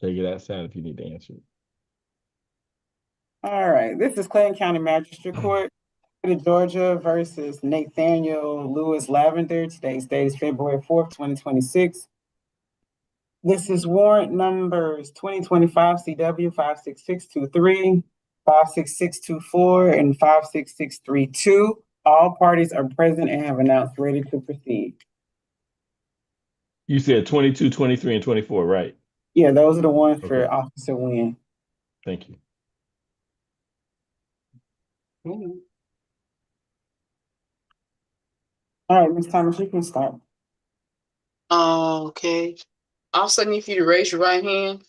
Take it outside if you need to answer it. All right, this is Clayton County Magistrate Court, State of Georgia versus Nathaniel Lewis Lavender. Today's date is February 4th, 2026. This is warrant numbers 2025 CW 56623, 56624, and 56632. All parties are present and have announced ready to proceed. You said 22, 23, and 24, right? Yeah, those are the ones Okay. for Officer Wynn. Thank you. All right, Ms. Thomas, you can start. Okay. Also need for you to raise your right hand.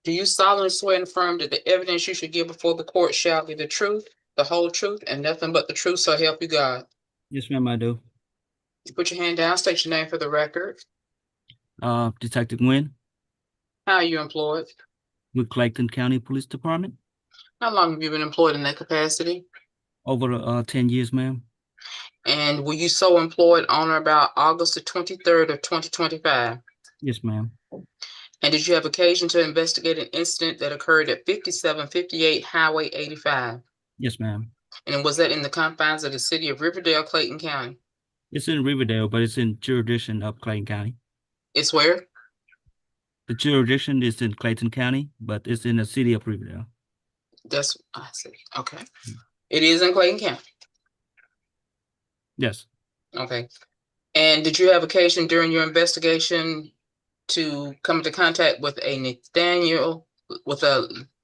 Do you solemnly swear and affirm that the evidence you should give before the court shall be the truth, the whole truth, and nothing but the truth, so help you God? Yes, ma'am, I do. You put your hand down, state your name for the record. Detective Nguyen How are you employed? with Clayton County Police Department. How long have you been employed in that capacity? Over 10 years, ma'am. And were you so employed on or about August the 23rd of 2025? Yes, ma'am. And did you have occasion to investigate an incident that occurred at 5758 Highway 85? Yes, ma'am. And was that in the confines of the city of Riverdale, Clayton County? It's in Riverdale, but it's in jurisdiction of Clayton County. It's where? The jurisdiction is in Clayton County, but it's in the city of Riverdale. I see. Okay. It is in Clayton County. Yes. Okay. And did you have occasion during your investigation to come into contact with a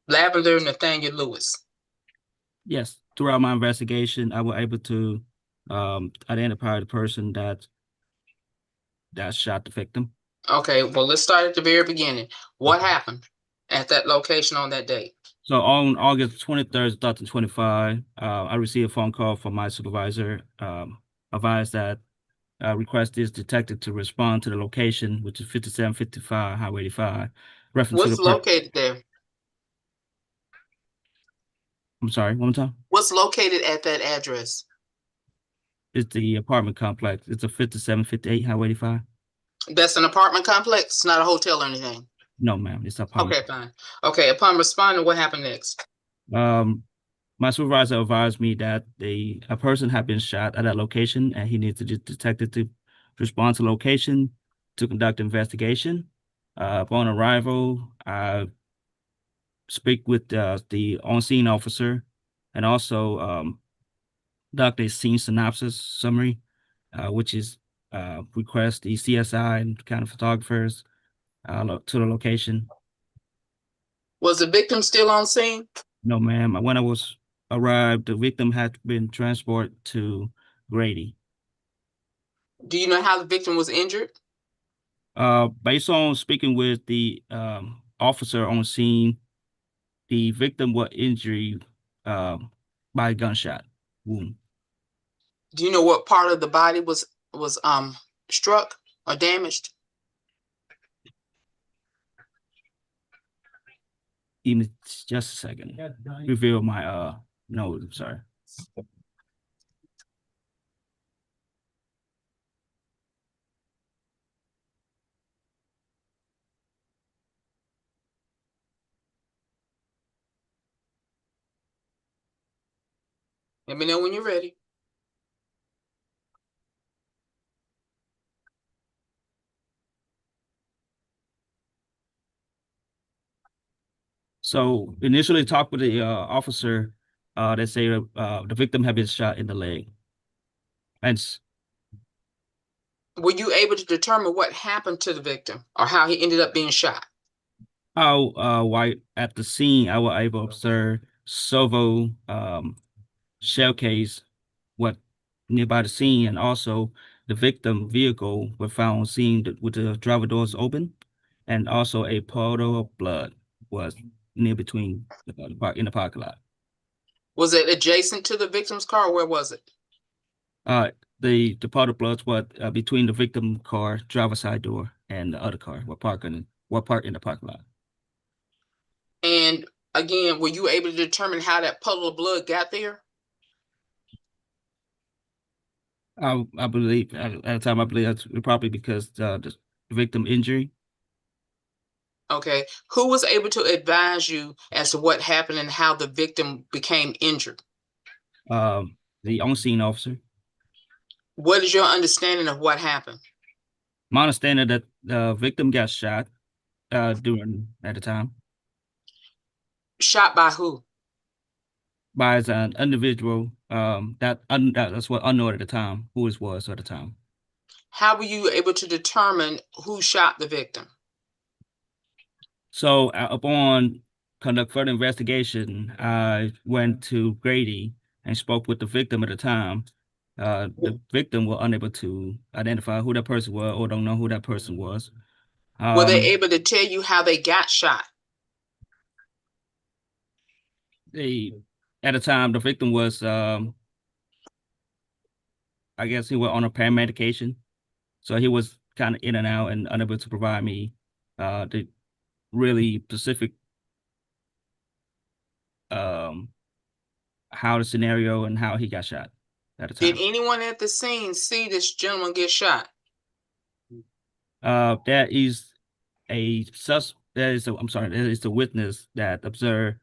Lavender Nathaniel Lewis? Yes. Throughout my investigation, I was able to identify the person that shot the victim. Okay, well, let's start at the very beginning. What happened at that location on that date? So on August 23rd, 2025, I received a phone call from my supervisor, advised that request this detective to respond to the location, which is 5755 Highway 85. What's located there? I'm sorry, one more time. What's located at that address? It's the apartment complex. It's a 5758 Highway 85. That's an apartment complex, not a hotel or anything? No, ma'am, it's an apartment. Okay, fine. Okay, upon responding, what happened next? My supervisor advised me that a person had been shot at that location, and he needs the detective to respond to location to conduct investigation. Upon arrival, I speak with the on-scene officer and also conduct a scene synopsis summary, which is request the CSI and county photographers to the location. Was the victim still on scene? No, ma'am. When I was arrived, the victim had been transported to Grady. Do you know how the victim was injured? Based on speaking with the officer on scene, the victim was injured by a gunshot wound. Do you know what part of the body was struck or damaged? Even just a second. Reveal my no, I'm sorry. Let me know when you're ready. So initially talked with the officer, they say the victim had been shot in the leg. And were you able to determine what happened to the victim or how he ended up being shot? While at the scene, I was able to observe several shell case what nearby the scene, and also the victim vehicle were found on scene with the driver doors open, and also a puddle of blood was near between in the parking lot. Was it adjacent to the victim's car? Or where was it? The puddle of blood was between the victim car driver's side door and the other car were parked in the parking lot. And again, were you able to determine how that puddle of blood got there? I believe at the time, I believe that's probably because the victim injury. Okay. Who was able to advise you as to what happened and how the victim became injured? The on-scene officer. What is your understanding of what happened? My understanding that the victim got shot during at the time Shot by who? by an individual that's what unknown at the time who it was at the time. How were you able to determine who shot the victim? So upon conduct further investigation, I went to Grady and spoke with the victim at the time. The victim was unable to identify who that person was or don't know who that person was. Were they able to tell you how they got shot? At the time the victim was I guess he was on a pain medication, so he was kind of in and out and unable to provide me the really specific how the scenario and how he got shot at the Did time. anyone at the scene see this gentleman get shot? That is the witness that observed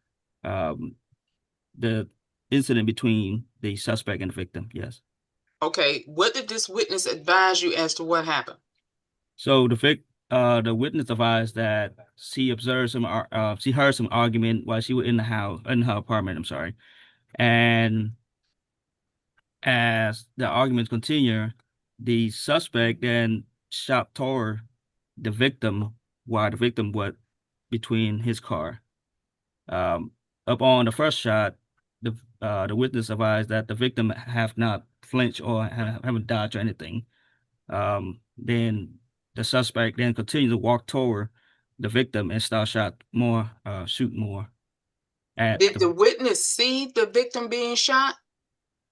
the incident between the suspect and the victim. Yes. Okay. What did this witness advise you as to what happened? So the witness advised that she heard some argument while she was in her apartment. I'm sorry, and as the arguments continue, the suspect then shot toward the victim while the victim was between his car. Upon the first shot, the witness advised that the victim have not flinched or haven't dodged or anything. Then the suspect then continued to walk toward the victim and start shoot more. Did the witness see the victim being shot?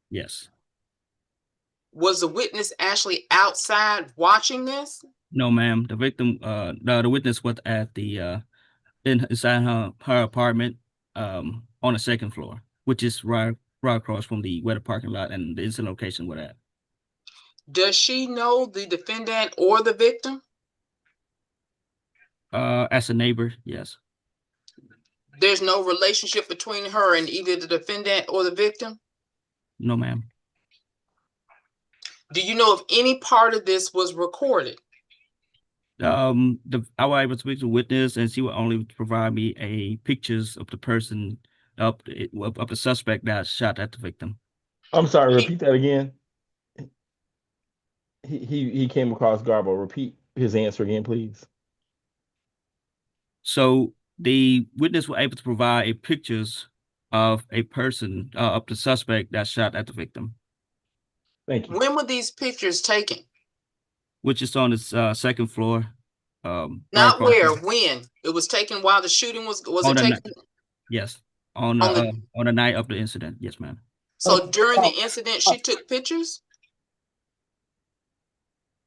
Yes. Was the witness actually outside watching this? No, ma'am. The victim, the witness was at the inside her apartment, on the second floor, which is right across from where the parking lot and the incident location were at. Does she know the defendant or the victim? As a neighbor, yes. There's no relationship between her and either the defendant or the victim? No, ma'am. Do you know if any part of this was recorded? I was able to speak to the witness, and she would only provide me pictures of the person of the suspect that shot at the victim. I'm sorry, repeat that again. He came across garbled. Repeat his answer again, please. So the witness were able to provide pictures of a person of the suspect that shot at the victim. Thank you. When were these pictures taken? Which is on the second floor. Not where, when? It was taken while the shooting was it taken? Yes. On the night of the incident. Yes, ma'am. So during the incident, she took pictures?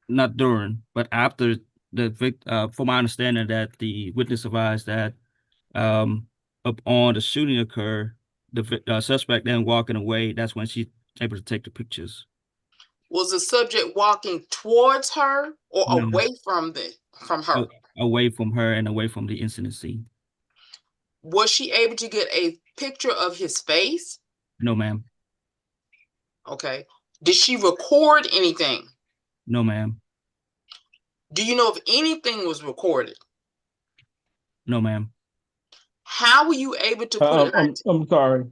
Not during, but after from my understanding that the witness advised that upon the shooting occurred, the suspect then walking away, that's when she's able to take the pictures. Was the subject walking towards her or No. away from her? Away from her and away from the incident scene. Was she able to get a picture of his face? No, ma'am. Okay. Did she record anything? No, ma'am. Do you know if anything was recorded? No, ma'am. How were you able to put it? I'm sorry.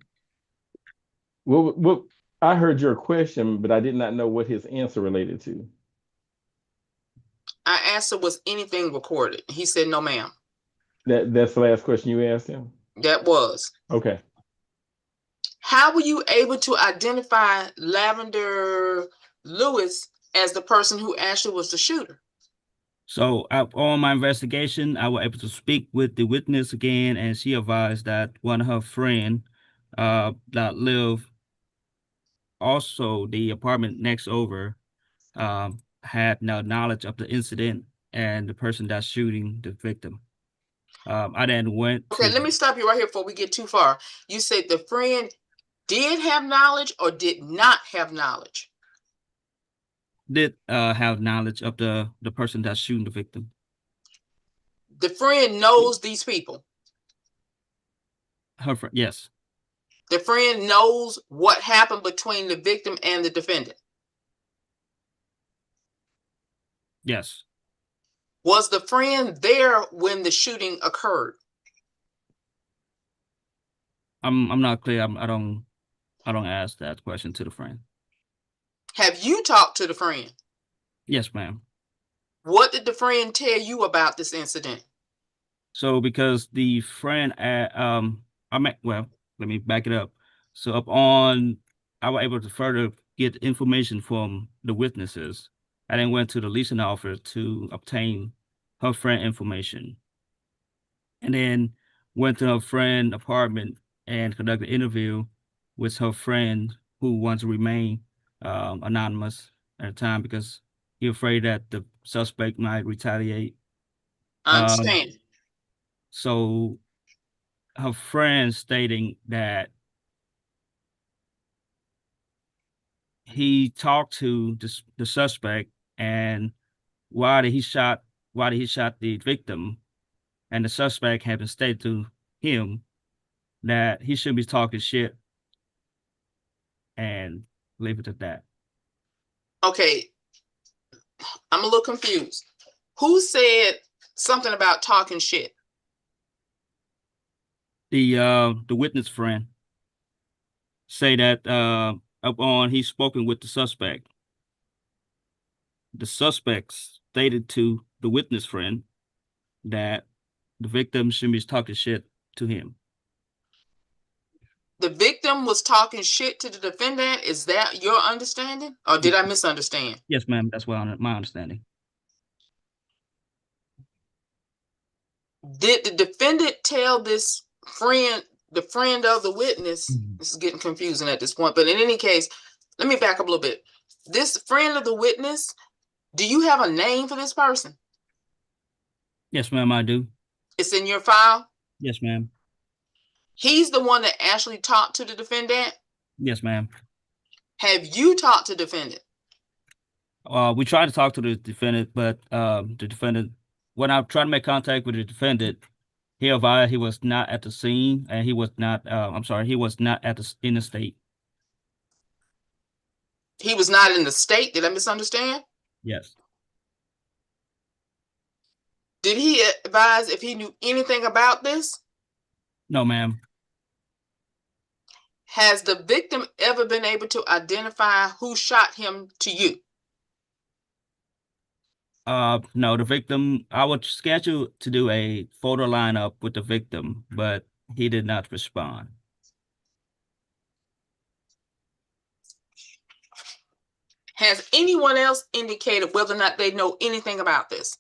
What I heard your question, but I did not know what his answer related to. I asked her, was anything recorded? He said, no, ma'am. That's the last question you asked him? That was. Okay. How were you able to identify Lavender Lewis as the person who actually was the shooter? So on my investigation, I was able to speak with the witness again, and she advised that one of her friends that lived also the apartment next over had no knowledge of the incident and the person that's shooting the victim. I then went Okay, let me stop you right here before we get too far. You said the friend did have knowledge or did not have knowledge? Did have knowledge of the person that's shooting the victim. The friend knows these people. Her friend, yes, The friend knows what happened between the victim and the defendant. yes. Was the friend there when the shooting occurred? I'm not clear. I don't ask that question to the friend. Have you talked to the friend? Yes, ma'am. What did the friend tell you about this incident? So because the friend well, let me back it up. So I was able to further get information from the witnesses. I then went to the leasing office to obtain her friend information. And then went to her friend apartment and conducted an interview with her friend who wants to remain anonymous at the time because he afraid that the suspect might retaliate. I understand. So her friend stating that he talked to the suspect and why did he shot the victim, and the suspect had stated to him that he shouldn't be talking shit, and leave it at that. Okay, I'm a little confused. Who said something about talking shit? The witness friend say that upon he spoken with the suspect stated to the witness friend that the victim shouldn't be talking shit to him. The victim was talking shit to the defendant. Is that your understanding? Or did I misunderstand? Yes, ma'am. That's my understanding. Did the defendant tell this friend, the friend of the witness, this is getting confusing at this point, but in any case, let me back up a little bit. This friend of the witness, do you have a name for this person? Yes, ma'am, I do. It's in your file? Yes, ma'am. He's the one that actually talked to the defendant? Yes, ma'am. Have you talked to the defendant? We tried to talk to the defendant, but the defendant, when I tried to make contact with the defendant, he advised he was not at the scene, and he was not. He was not in the state. He was not in the state? Did I misunderstand? Yes. Did he advise if he knew anything about this? No, ma'am. Has the victim ever been able to identify who shot him to you? No, the victim, I was scheduled to do a photo lineup with the victim, but he did not respond. Has anyone else indicated whether or not they know anything about this?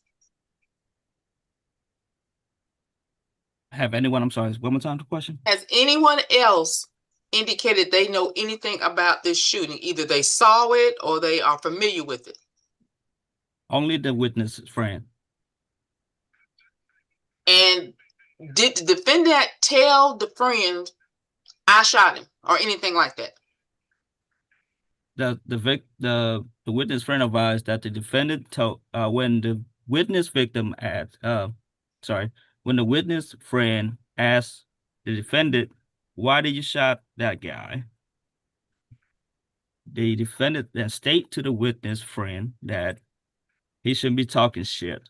Have anyone, I'm sorry, one more time the question? Has anyone else indicated they know anything about this shooting? Either they saw it or they are familiar with it. Only the witness friend. And did the defendant tell the friend, I shot him, or anything like that? The witness friend advised that the defendant told when the witness victim asked when the witness friend asked the defendant, why did you shot that guy? The defendant then state to the witness friend that he shouldn't be talking shit.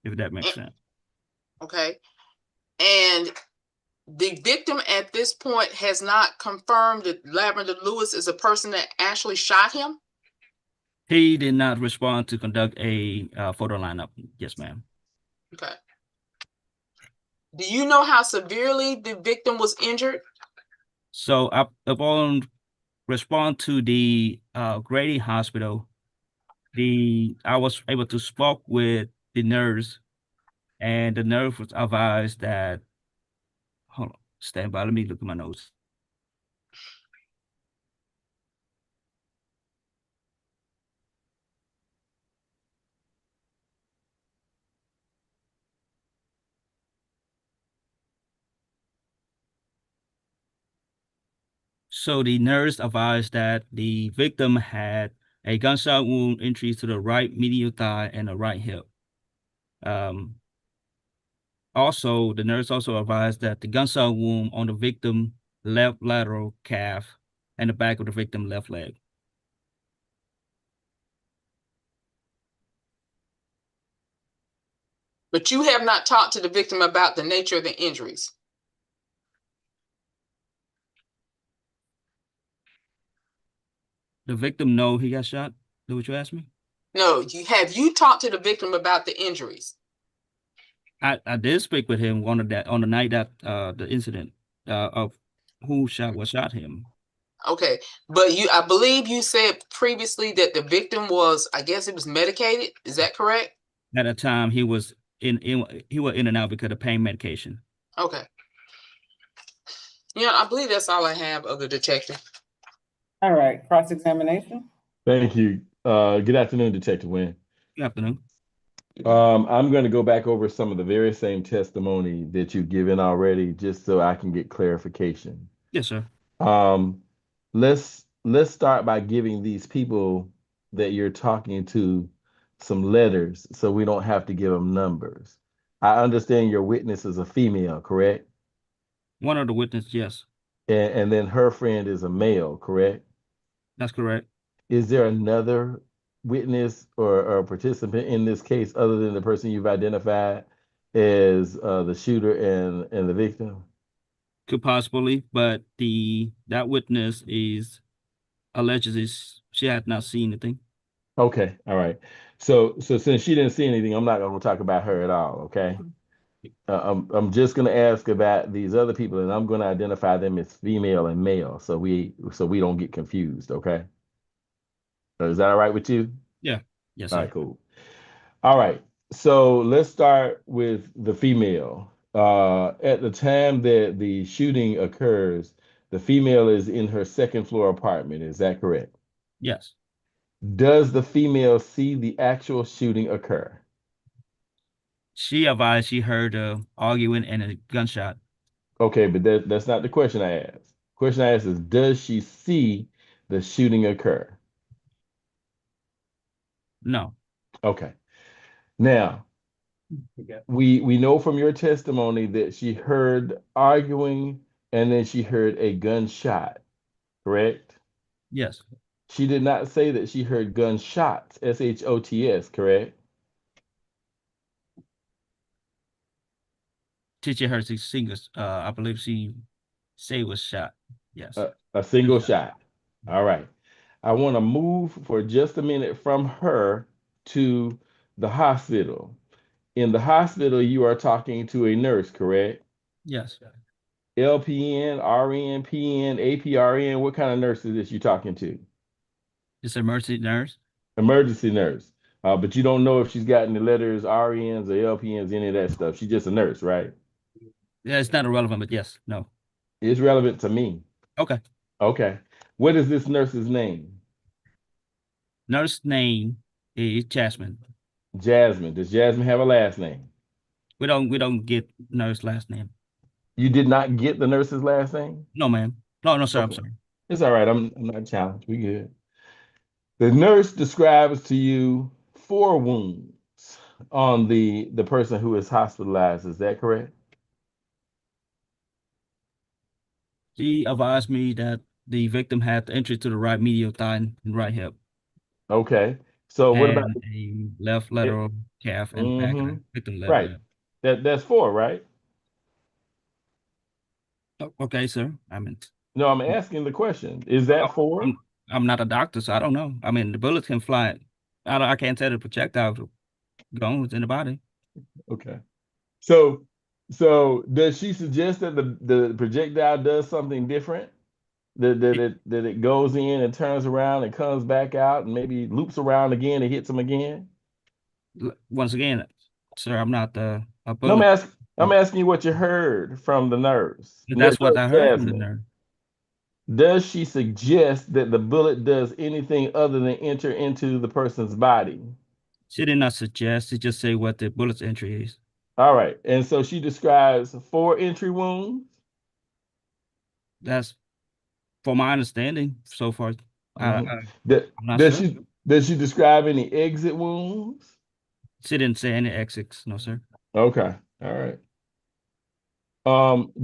If that makes sense. Okay. And the victim at this point has not confirmed that Lavender Lewis is a person that actually shot him? He did not respond to conduct a photo lineup. Yes, ma'am. Okay. Do you know how severely the victim was injured? So upon respond to the Grady Hospital, I was able to speak with the nurse, and the nurse was advised that, hold on, stand by, let me look at my notes. So the nurse advised that the victim had a gunshot wound injury to the right medial thigh and the right hip. Also, the nurse also advised that the gunshot wound on the victim left lateral calf and the back of the victim left leg. But you have not talked to the victim about the nature of the injuries. The victim know he got shot? Is what you asked me? No, have you talked to the victim about the injuries? I did speak with him on the night that the incident of who shot him. Okay, but I believe you said previously that the victim was, I guess it was medicated. Is that correct? At the time he was in and out because of pain medication. Okay. Yeah, I believe that's all I have of the detective. All right, cross-examination. Thank you. Good afternoon, Detective Wynn. Good afternoon. I'm going to go back over some of the very same testimony that you've given already, just so I can get clarification. Yes, sir. Let's start by giving these people that you're talking to some letters, so we don't have to give them numbers. I understand your witness is a female, correct? One of the witnesses, yes, And then her friend is a male, correct? that's correct. Is there another witness or participant in this case other than the person you've identified as the shooter and the victim? Could possibly, but that witness is allegedly she had not seen anything. Okay, all right. So since she didn't see anything, I'm not going to talk about her at all. Okay. I'm just going to ask about these other people, and I'm going to identify them as female and male, so we don't get confused. Okay. So is that all right with you? Yeah. Yes, All sir. right, cool. All right. So let's start with the female. At the time that the shooting occurs, the female is in her second floor apartment. Is that correct? Yes. Does the female see the actual shooting occur? She advised she heard arguing and a gunshot. Okay, but that's not the question I asked. Question I asked is, does she see the shooting occur? No. Okay. Now, we know from your testimony that she heard arguing and then she heard a gunshot, correct? Yes. She did not say that she heard gunshots, S-H-O-T-S, correct? Teacher heard she singles. I believe she say was shot. Yes. A single shot. All right. I want to move for just a minute from her to the hospital. In the hospital, you are talking to a nurse, correct? Yes. LPN, RN, PN, APRN. What kind of nurse is this you're talking to? It's an emergency nurse. Emergency nurse. But you don't know if she's gotten the letters RNs or LPNs, any of that stuff. She's just a nurse, right? Yeah, it's not irrelevant, but yes, no. It's relevant to me. Okay. Okay. What is this nurse's name? Nurse name is Jasmine. Jasmine. Does Jasmine have a last name? We don't get nurse last name. You did not get the nurse's last name? No, ma'am. No, sir. Okay. I'm sorry. It's all right. I'm not challenged. We good. The nurse describes to you 4 wounds on the person who is hospitalized. Is that correct? She advised me that the victim had entry to the right medial thigh and right hip. Okay. So what about a left lateral calf and back of the victim left right? leg. That's 4, right? Okay, sir. I mean, No, I'm asking the question. Is that 4? I'm not a doctor, so I don't know. I mean, the bullets can fly. I can't tell the projectile goes in the body. Okay. So does she suggest that the projectile does something different? That it goes in and turns around and comes back out and maybe loops around again and hits him again? Once again, sir, I'm not a No, bullet. I'm asking you what you heard from the nurse. That's what I heard from the nurse. Does she suggest that the bullet does anything other than enter into the person's body? She did not suggest. She just say what the bullet's entry is. All right. And so she describes 4 entry wounds? That's for my understanding so far. I'm not Does sure. she describe any exit wounds? She didn't say any exits, no, sir. Okay. All right.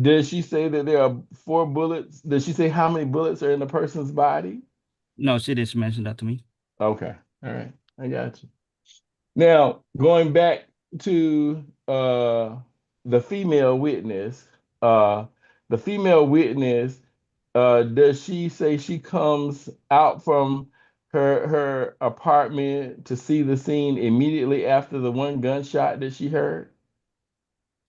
Did she say that there are 4 bullets? Did she say how many bullets are in the person's body? No, she didn't mention that to me. Okay. All right. I got you. Now, going back to the female witness, the female witness, does she say she comes out from her apartment to see the scene immediately after the one gunshot that she heard?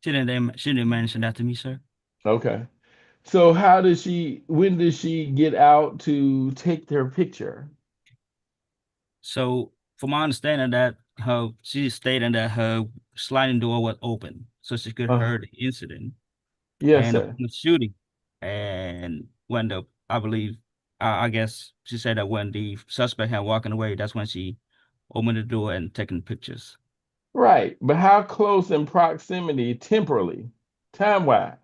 She didn't mention that to me, sir. Okay. So when does she get out to take her picture? So from my understanding that she stated that her sliding door was open so she could Uh, hear the incident yes, and sir. the shooting. And when I believe, I guess she said that when the suspect had walking away, that's when she opened the door and taken pictures. Right. But how close in proximity, temporally, time-wise,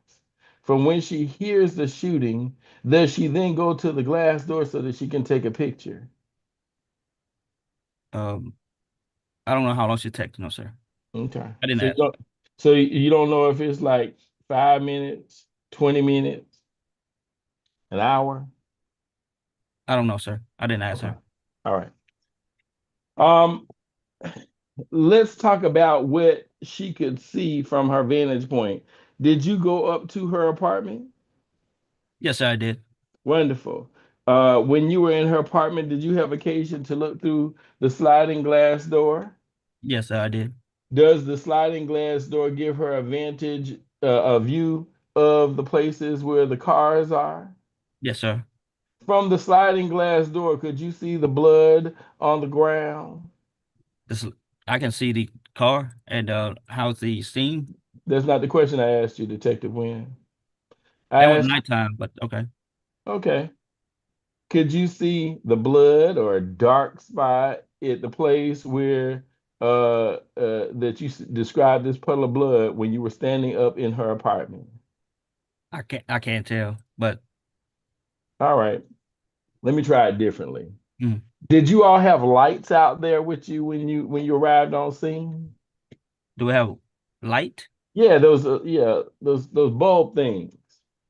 from when she hears the shooting, does she then go to the glass door so that she can take a picture? Um, I don't know how long she took, no, sir. Okay. I didn't So ask. you don't know if it's like 5 minutes, 20 minutes, an hour? I don't know, sir. I didn't ask Okay. her. All right. Um, let's talk about what she could see from her vantage point. Did you go up to her apartment? Yes, sir, I did. Wonderful. When you were in her apartment, did you have occasion to look through the sliding glass door? Yes, sir, I did. Does the sliding glass door give her a vantage, a view of the places where the cars are? Yes, sir. From the sliding glass door, could you see the blood on the ground? This I can see the car and how's the scene. That's not the question I asked you, Detective Wynn. That I was asked, nighttime, but okay. okay, could you see the blood or a dark spot at the place where that you described this puddle of blood when you were standing up in her apartment? I can't tell, but All right, let me try it differently. mm. Did you all have lights out there with you when you arrived on scene? Do we have light? Yeah, those bulb things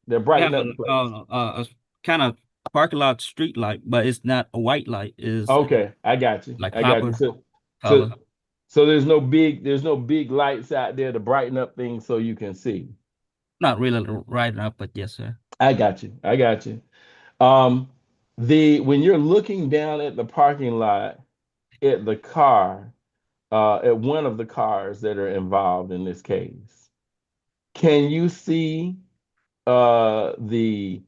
that We have brighten up the place. a kind of parking lot street light, but it's not a white light. It's Okay, I got you. like I got you. copper So color. so there's no big lights out there to brighten up things so you can see. Not really right now, but yes, sir. I got you. I got you. Um, when you're looking down at the parking lot at the car, at one of the cars that are involved in this case, can you see the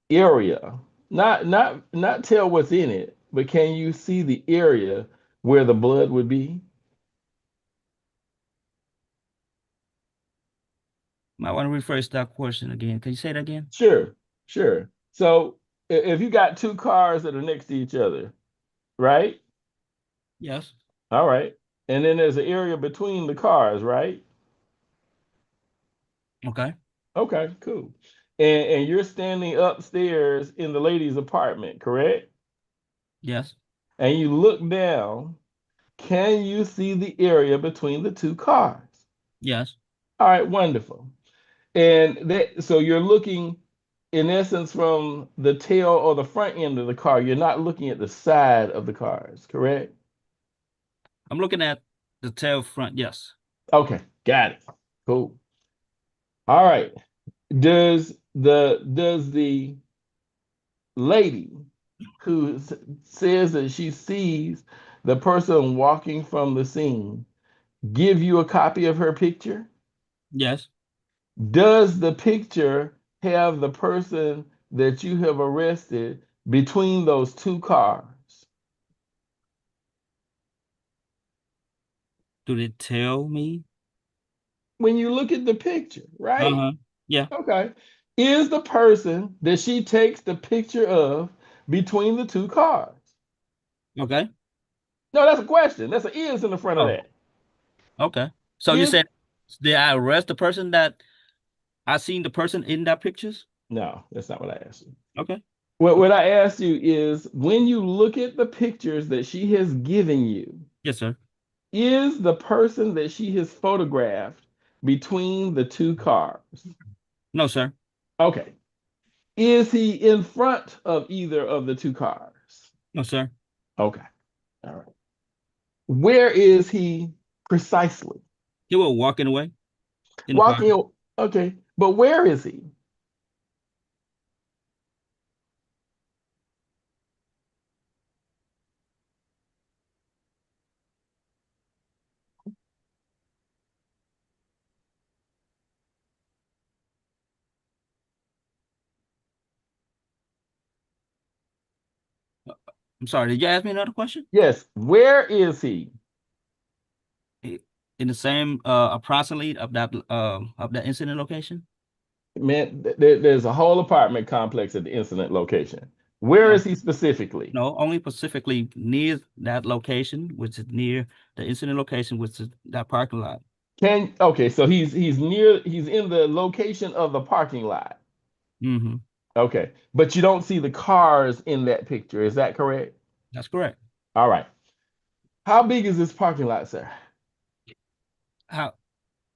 area? Not tell what's in it, but can you see the area where the blood would be? Might want to rephrase that question again. Can you say that again? Sure, sure. So if you got 2 cars that are next to each other, right? Yes. All right. And then there's an area between the cars, right? Okay. Okay, cool. And you're standing upstairs in the lady's apartment, correct? Yes. And you look down, can you see the area between the 2 cars? Yes. All right, wonderful. And so you're looking in essence from the tail or the front end of the car. You're not looking at the side of the cars, correct? I'm looking at the tail front. Yes. Okay, got it. Cool. All right. Does the lady who says that she sees the person walking from the scene give you a copy of her picture? Yes. Does the picture have the person that you have arrested between those 2 cars? Do they tell me? When you look at the picture, right? Uh-huh. Yeah. Okay. Is the person that she takes the picture of between the 2 cars? Okay. No, that's a question. That's an is in the front of Oh, that. okay. So you Is said, did I arrest the person that I seen the person in that pictures? no, that's not what I asked you. Okay. What I asked you is when you look at the pictures that she has given you, Yes, sir. is the person that she has photographed between the two cars? No, sir. Okay. Is he in front of either of the two cars? No, sir. Okay. All right. Where is he precisely? He was walking away in the park. Walking. Okay. But where is he? I'm sorry. Did you ask me another question? Yes. Where is he? In the same approximately of that incident location? Man, there's a whole apartment complex at the incident location. Where No. is he specifically? No, only specifically near that location, which is near the incident location, which is that parking lot. Okay, so he's in the location of the parking lot. Mm-hmm. Okay, but you don't see the cars in that picture. Is that correct? That's correct. All right. How big is this parking lot, sir? How?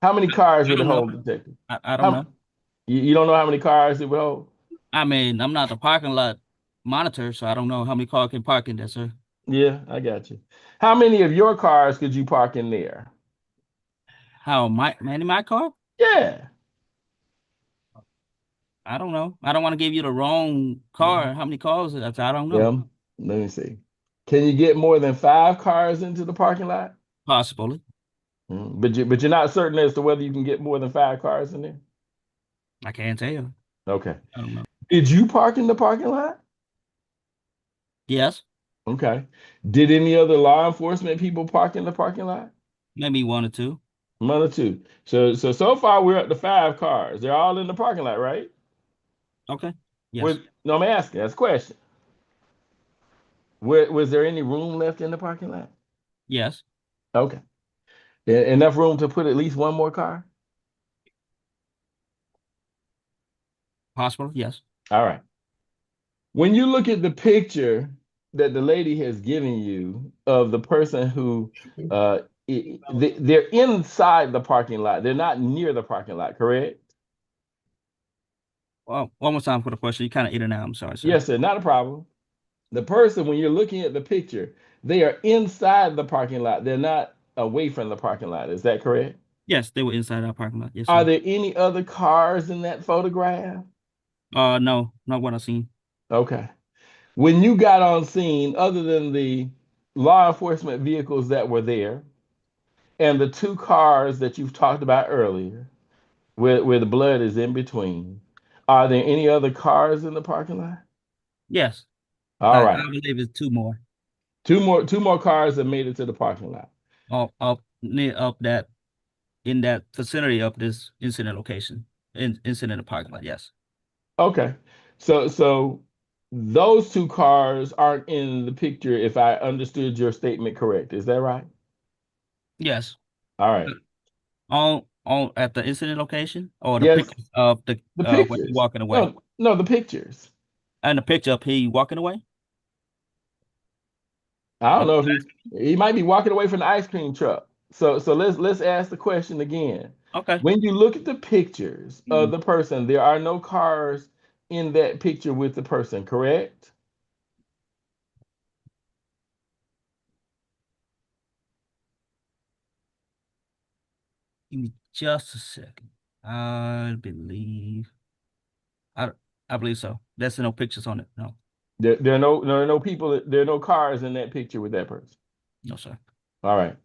How many cars I would it don't know. hold, detective? I don't know. You don't know how many cars it would hold? I mean, I'm not the parking lot monitor, so I don't know how many cars can park in there, sir. Yeah, I got you. How many of your cars could you park in there? How in my car? Yeah. I don't know. I don't want to give you the wrong car. How many cars? I don't know. Yeah. Let me see. Can you get more than 5 cars into the parking lot? Possibly. But you're not certain as to whether you can get more than 5 cars in there? I can't tell. Okay. I don't know. Did you park in the parking lot? Yes, Okay. Did any other law enforcement people park in the parking lot? maybe one or two. One or two. So far we're up to 5 cars. They're all in the parking lot, right? Okay. Yes. No, I'm asking. That's a question. Was there any room left in the parking lot? Yes. Okay. Enough room to put at least one more car? Possible. Yes. All right. When you look at the picture that the lady has given you of the person who they're inside the parking lot. They're not near the parking lot, correct? Well, one more time for the question. You kind of in and out. I'm sorry, sir. Yes, sir. Not a problem. The person, when you're looking at the picture, they are inside the parking lot. They're not away from the parking lot. Is that correct? Yes, they were inside our parking lot. Yes, Are sir. there any other cars in that photograph? No, not what I seen. Okay. When you got on scene, other than the law enforcement vehicles that were there and the 2 cars that you've talked about earlier, where the blood is in between, are there any other cars in the parking lot? Yes. All I right. believe it's two more. Two more cars have made it to the parking lot. Up near that in that vicinity of this incident location. Incident parking lot. Yes. Okay. So those 2 cars aren't in the picture if I understood your statement correct. Is that right? Yes. All right. On at the incident location or the Yes, pictures of the the when he pictures. walking away. No, the pictures. And the picture of he walking away? I don't Okay. know if he might be walking away from the ice cream truck. So let's ask the question again. Okay. When you look at the pictures of Mhm. the person, there are no cars in that picture with the person, correct? Give me just a second. I believe I I believe so. There's no pictures on it. No. There are no people, there are no cars in that picture with that person. No, sir. All right.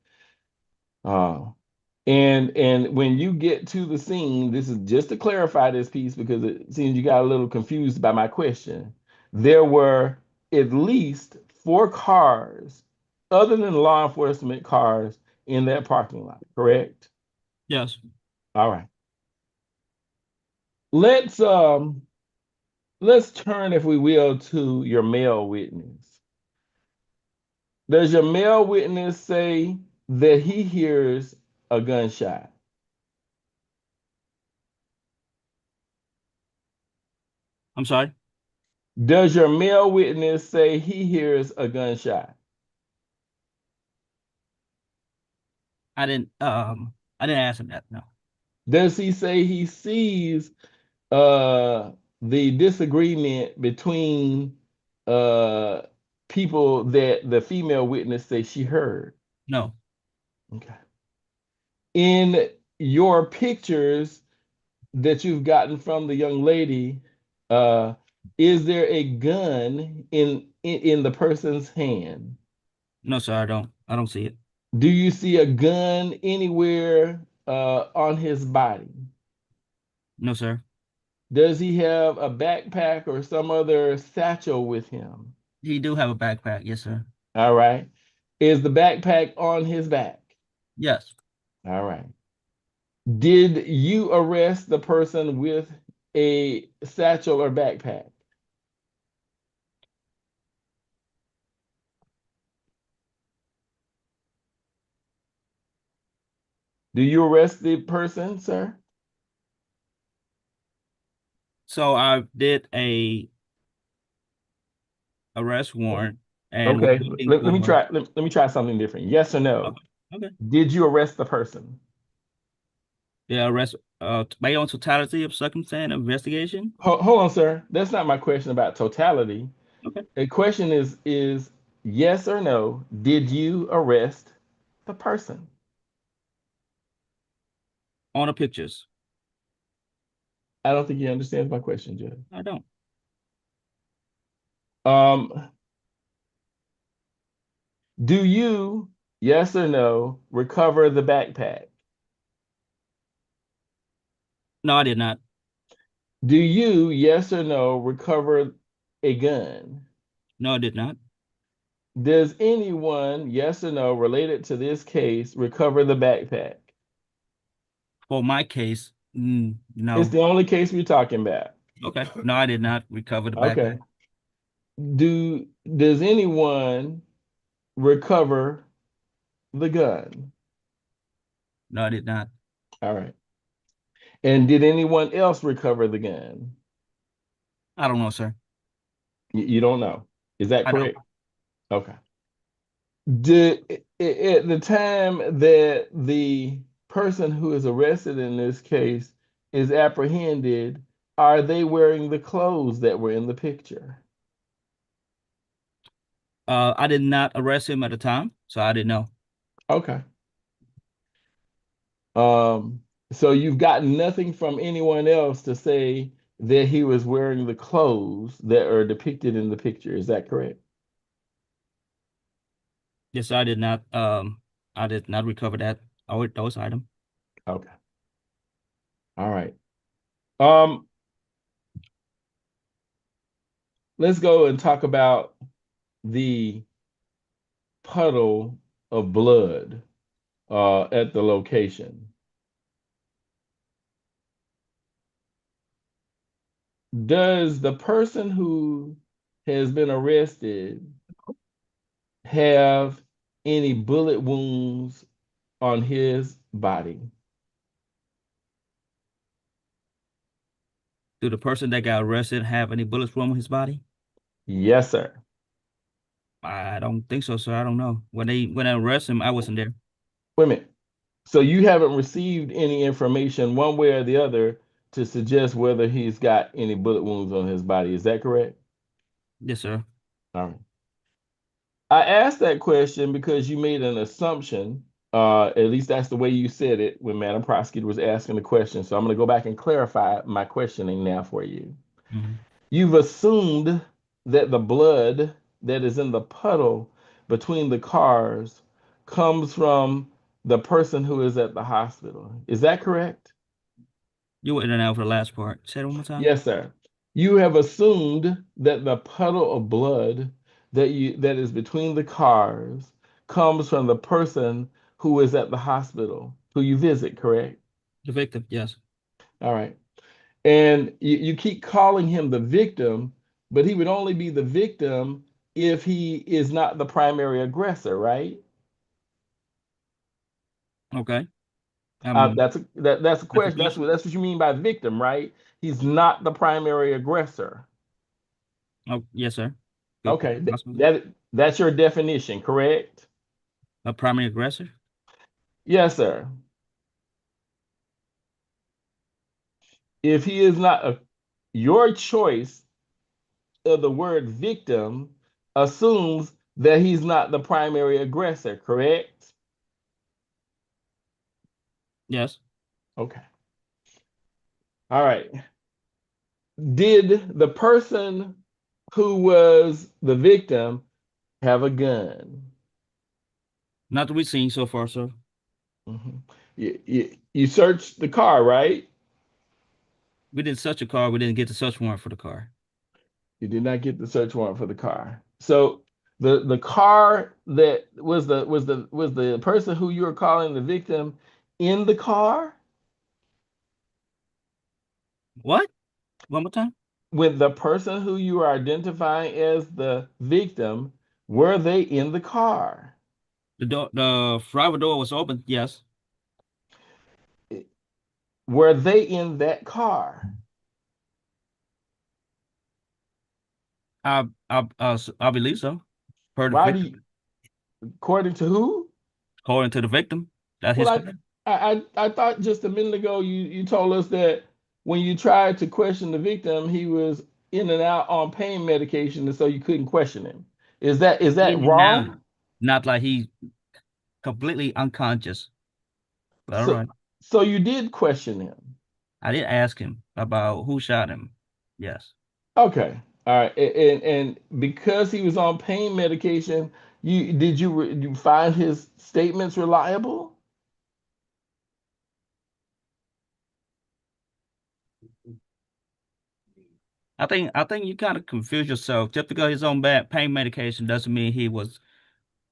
And when you get to the scene, this is just to clarify this piece because it seems you got a little confused by my question. There were at least 4 cars, other than law enforcement cars, in that parking lot, correct? Yes. All right. Let's turn, if we will, to your male witness. Does your male witness say that he hears a gunshot? I'm sorry. Does your male witness say he hears a gunshot? I didn't ask him that. No. Does he say he sees the disagreement between people that the female witness say she heard? No. Okay. In your pictures that you've gotten from the young lady, is there a gun in the person's hand? No, sir. I don't see it. Do you see a gun anywhere on his body? No, sir. Does he have a backpack or some other satchel with him? He do have a backpack. Yes, sir. All right. Is the backpack on his back? Yes. All right. Did you arrest the person with a satchel or backpack? Do you arrest the person, sir? So I did a arrest warrant and Okay. we're waiting Let me for. try. Let me try something different. Yes or no? Okay. Did you arrest the person? The arrest based on totality of circumstance investigation. Hold on, sir. That's not my question about totality. Okay. The question is yes or no, did you arrest the person? On the pictures. I don't think you understand my question, Judge. I don't. Do you, yes or no, recover the backpack? No, I did not. Do you, yes or no, recover a gun? No, I did not. Does anyone, yes or no, related to this case, recover the backpack? For my case, no. It's the only case we're talking about. Okay. No, I did not recover the Okay. backpack. Does anyone recover the gun? No, I did not. All right. And did anyone else recover the gun? I don't know, sir. You don't know. Is that I don't. correct? Okay. At the time that the person who is arrested in this case is apprehended, are they wearing the clothes that were in the picture? I did not arrest him at the time, so I didn't know. Okay. So you've gotten nothing from anyone else to say that he was wearing the clothes that are depicted in the picture. Is that correct? Yes, I did not. I did not recover that or those items. Okay. All right. Um, let's go and talk about the puddle of blood at the location. Does the person who has been arrested have any bullet wounds on his body? Do the person that got arrested have any bullets from his body? Yes, sir. I don't think so, sir. I don't know. When I arrested him, I wasn't there. Wait a minute. So you haven't received any information one way or the other to suggest whether he's got any bullet wounds on his body. Is that correct? Yes, sir. All right. I asked that question because you made an assumption. At least that's the way you said it when Madam Prosecutor was asking the question. So I'm going to go back and clarify my questioning now for you. Mm-hmm. You've assumed that the blood that is in the puddle between the cars comes from the person who is at the hospital. Is that correct? You were in and out for the last part. Say it one more time. Yes, sir. You have assumed that the puddle of blood that is between the cars comes from the person who is at the hospital, who you visit, correct? The victim, yes. All right. And you keep calling him the victim, but he would only be the victim if he is not the primary aggressor, right? Okay. That's a question. That's what you mean by victim, right? He's not the primary aggressor. Oh, yes, sir. Good. Okay, that's your definition, correct? A primary aggressor? Yes, sir. If he is not your choice of the word victim assumes that he's not the primary aggressor, correct? Yes. Okay. All right. Did the person who was the victim have a gun? Not that we've seen so far, sir. Mhm. You searched the car, right? We didn't search a car. We didn't get the search warrant for the car. You did not get the search warrant for the car. So the car that was the person who you were calling the victim in the car? What? One more time? With the person who you are identifying as the victim, were they in the car? The driver door was open. Yes. Were they in that car? I believe so. Per the Why do victim, you, according to who? according to the victim, that's Well, his car. I thought just a minute ago you told us that when you tried to question the victim, he was in and out on pain medication, and so you couldn't question him. Is that In and out. wrong? Not like he completely unconscious. But all So right. so you did question him. I did ask him about who shot him. Yes. Okay. All right. And because he was on pain medication, you find his statements reliable? I think you kind of confuse yourself. Just because he's on bad pain medication doesn't mean he was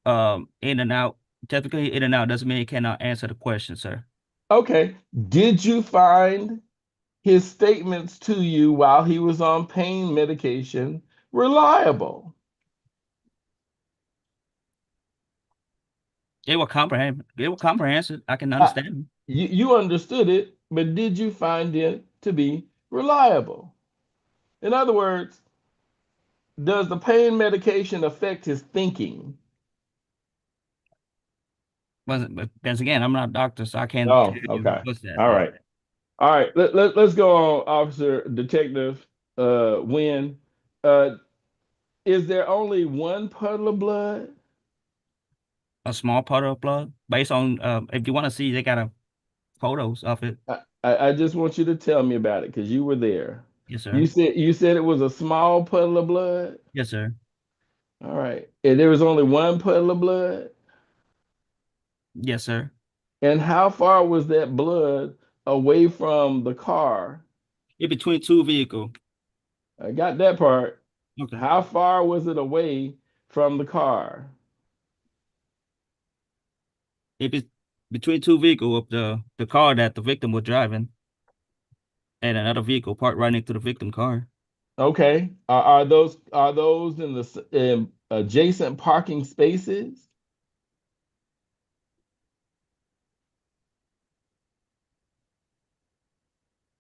in and out. Just because he's in and out doesn't mean he cannot answer the question, sir. Okay. Did you find his statements to you while he was on pain medication reliable? It was comprehensive. I can Uh, understand him. you understood it, but did you find it to be reliable? In other words, does the pain medication affect his thinking? But once again, I'm not a doctor, so I can't tell Oh, you okay. what's that. All Yeah. right. All right. Let's go on, Officer Detective Wynn. Uh, is there only one puddle of blood? A small puddle of blood. Based on if you want to see, they got photos of it. I just want you to tell me about it because you were there. Yes, You sir. said it was a small puddle of blood. Yes, sir. All right. And there was only one puddle of blood. Yes, sir. And how far was that blood away from the car? In between two vehicles. I got that part. Okay. How far was it away from the car? It be between two vehicles of the car that the victim was driving and another vehicle parked right next to the victim car. Okay. Are those in the adjacent parking spaces?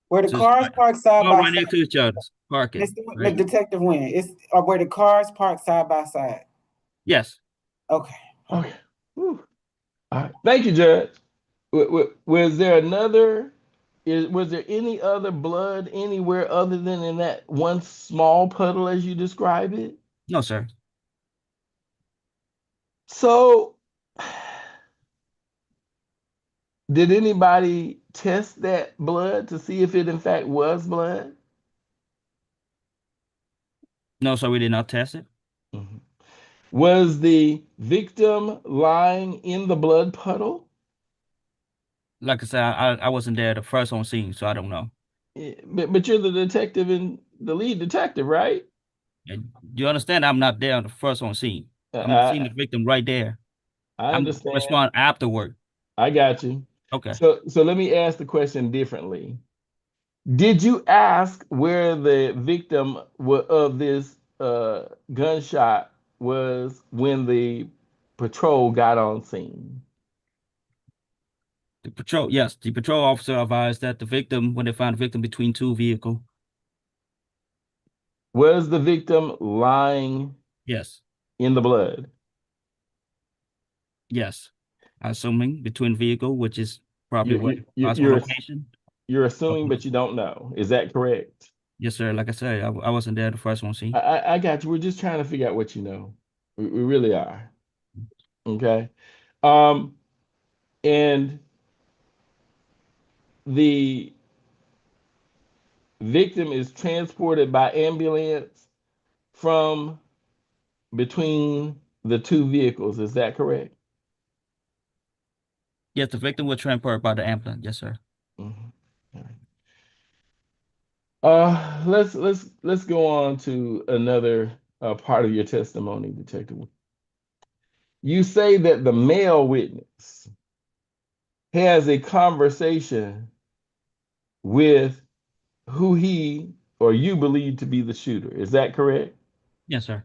Where the So it's cars parked side by right side, next to each other, parking. The Right. Detective Wynn, it's where the cars parked side by side. Yes. Okay. Okay. Whew. All right. Thank you, Judge. Was there was there any other blood anywhere other than in that one small puddle as you describe it? No, sir. So, did anybody test that blood to see if it in fact was blood? No, sir. We did not test it. Mhm. Was the victim lying in the blood puddle? Like I said, I wasn't there the first on scene, so I don't know. But you're the detective and the lead detective, right? And you understand? I'm not there on the first on scene. I'm seeing I the victim right there. I I'm understand. respond afterward. I got you. Okay. So let me ask the question differently. Did you ask where the victim of this gunshot was when the patrol got on scene? The patrol officer advised that the victim, when they found the victim between two vehicles. Was the victim lying Yes. in the blood? Yes. assuming between vehicle, which is probably You, what you, possible you're location. you're assuming, but you don't know. Is that correct? Yes, sir. Like I said, I wasn't there the first one seen. I got you. We're just trying to figure out what you know. We really are. Okay. Um, and the victim is transported by ambulance from between the two vehicles. Is that correct? Yes, the victim was transported by the ambulance. Yes, sir. Mhm. All right. Let's go on to another part of your testimony, Detective. You say that the male witness has a conversation with who he or you believe to be the shooter. Is that correct? Yes, sir.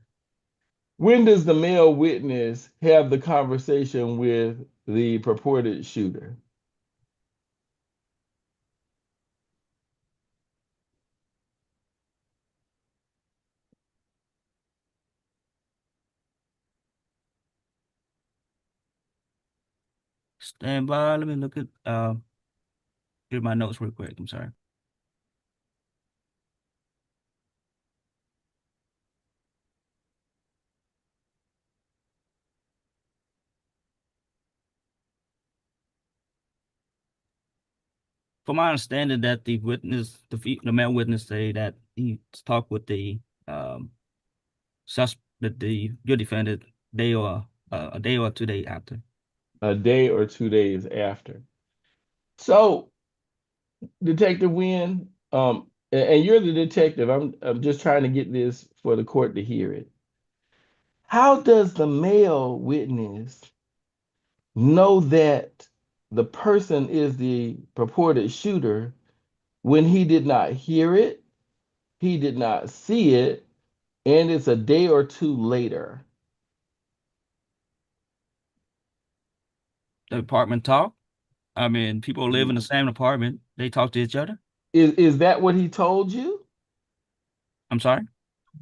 When does the male witness have the conversation with the purported shooter? Stand by. Let me look at get my notes real quick. I'm sorry. From my understanding, that the witness, the male witness, say that he talked with the your defendant a day or 2 days after. A day or 2 days after. So, Detective Wynn, and you're the detective. I'm just trying to get this for the court to hear it. How does the male witness know that the person is the purported shooter when he did not hear it, he did not see it, and it's a day or two later? The apartment talk. I mean, people live in the same apartment. They talk to each other. Is that what he told you? I'm sorry.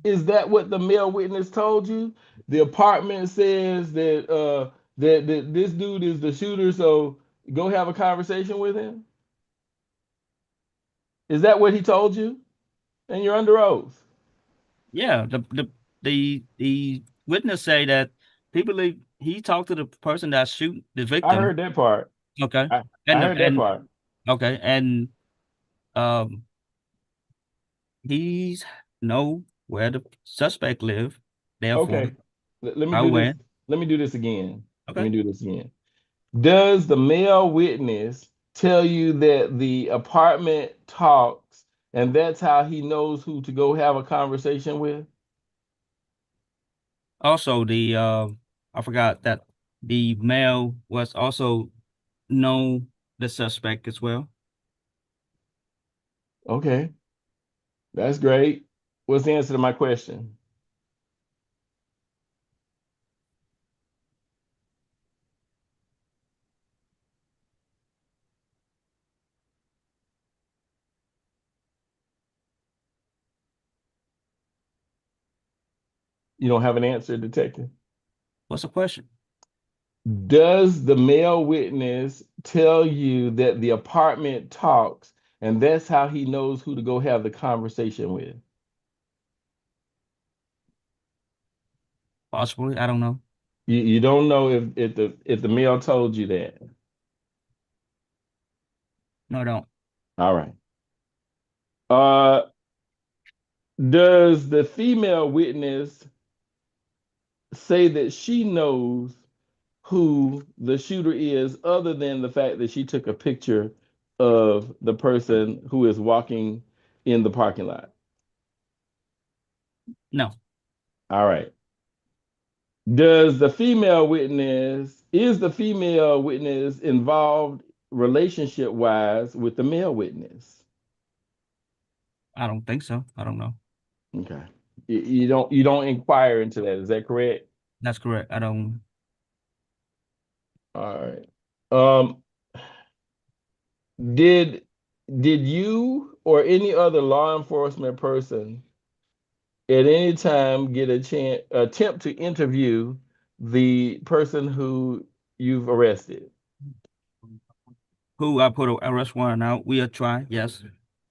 Is that what the male witness told you? The apartment says that this dude is the shooter, so go have a conversation with him. Is that what he told you? And you're under oath. Yeah, the witness say that he talked to the person that shoot the I victim. heard that part. Okay, I heard that and part. okay, and um, he's know where the suspect live. Therefore, Okay. Let me I do this. went. Let me do this again. Let me Okay. do this again. Does the male witness tell you that the apartment talks and that's how he knows who to go have a conversation with? Also, I forgot that the male was also know the suspect as well. Okay, that's great. What's the answer to my question? You don't have an answer, detective? What's the question? Does the male witness tell you that the apartment talks and that's how he knows who to go have the conversation with? Possibly, I don't know. You don't know if the male told you that. No, I don't. All right. Uh, does the female witness say that she knows who the shooter is, other than the fact that she took a picture of the person who is walking in the parking lot? No, All right. Is the female witness involved relationship wise with the male witness? I don't think so. I don't know. Okay. You don't inquire into that. Is that correct? That's correct. I don't. All right. Um, did did you or any other law enforcement person at any time get a chance attempt to interview the person who you've arrested? Who I put a arrest warrant out? We are trying. Yes.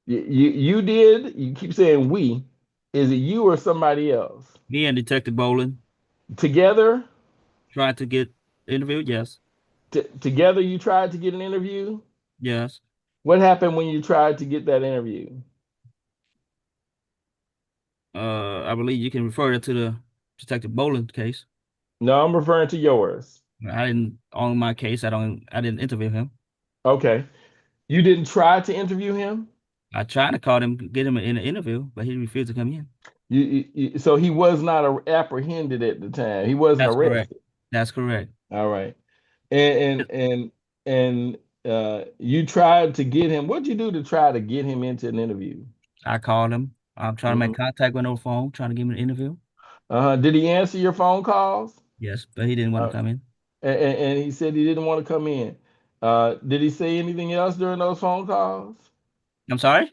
You did. You keep saying we. Is it you or somebody else? Me and Detective Boland Together? tried to get interviewed. Yes. Together you tried to get an interview? Yes. What happened when you tried to get that interview? I believe you can refer it to the Detective Boland case. No, I'm referring to yours. I didn't on my case. I didn't interview him. Okay. You didn't try to interview him? I tried to call him, get him in an interview, but he refused to come in. So he was not apprehended at the time. He wasn't That's correct. arrested. That's correct. All right. And you tried to get him. What'd you do to try to get him into an interview? I called him. I'm trying to make Mm-hmm. contact with him on the phone, trying to give him an interview. Did he answer your phone calls? Yes, but he didn't want Uh, to come in. and he said he didn't want to come in. Did he say anything else during those phone calls? I'm sorry?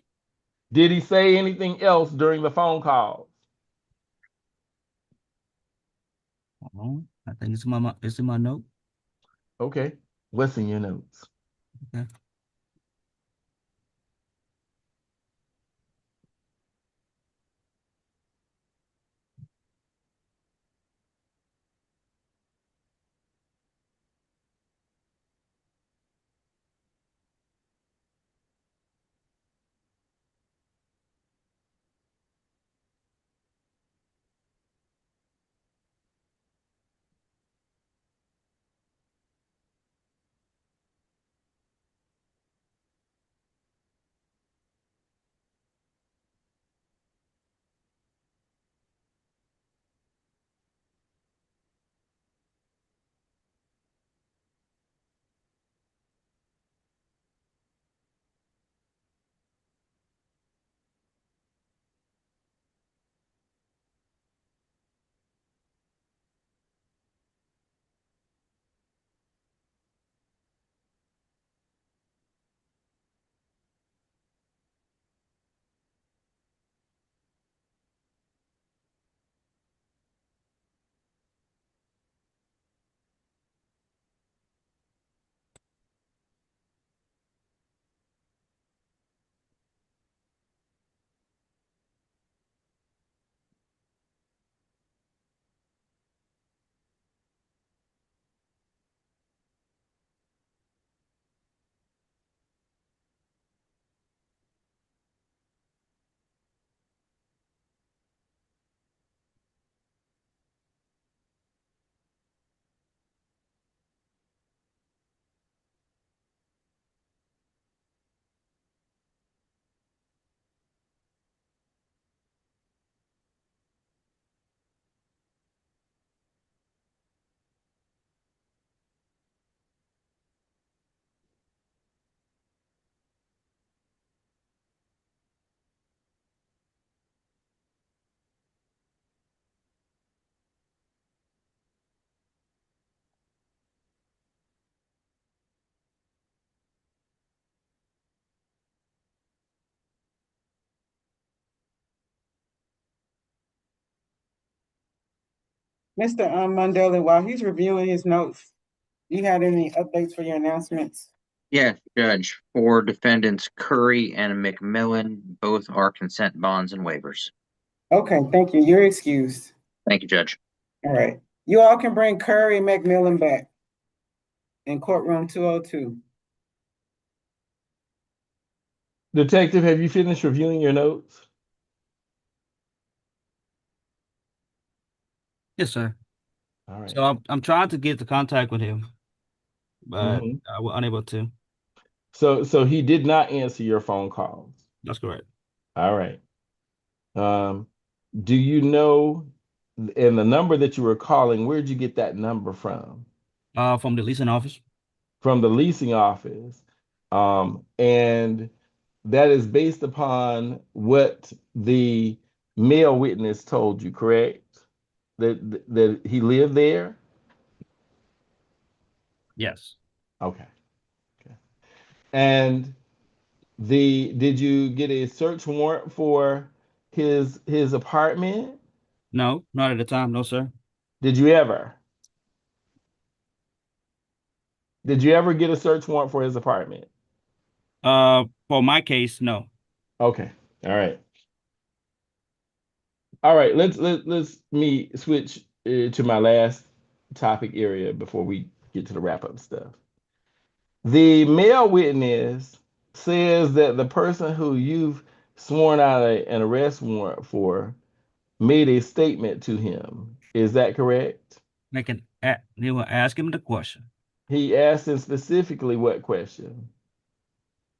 Did he say anything else during the phone calls? I think it's in my note. Okay. What's in your notes? Okay. Mr. Mundell, while he's reviewing his notes, you had any updates for your announcements? Yes, Judge. For defendants Curry and McMillan, both are consent bonds and waivers. Okay, thank you. You're excused. Thank you, Judge. All right. You all can bring Curry and McMillan back in courtroom 202. Detective, have you finished reviewing your notes? Yes, sir. All right. So I'm trying to get the contact with him, but Mhm. I was unable to. So he did not answer your phone calls. That's correct. All right. Do you know, and the number that you were calling, where'd you get that number from? From the leasing office. From the leasing office. And that is based upon what the male witness told you, correct? That he lived there? Yes. Okay. And did you get a search warrant for his apartment? No, not at the time. No, sir. Did you ever? Did you ever get a search warrant for his apartment? For my case, no. Okay. All right. All right. Let's me switch to my last topic area before we get to the wrap up stuff. The male witness says that the person who you've sworn out an arrest warrant for made a statement to him. Is that correct? They will ask him the question. He asked him specifically what question?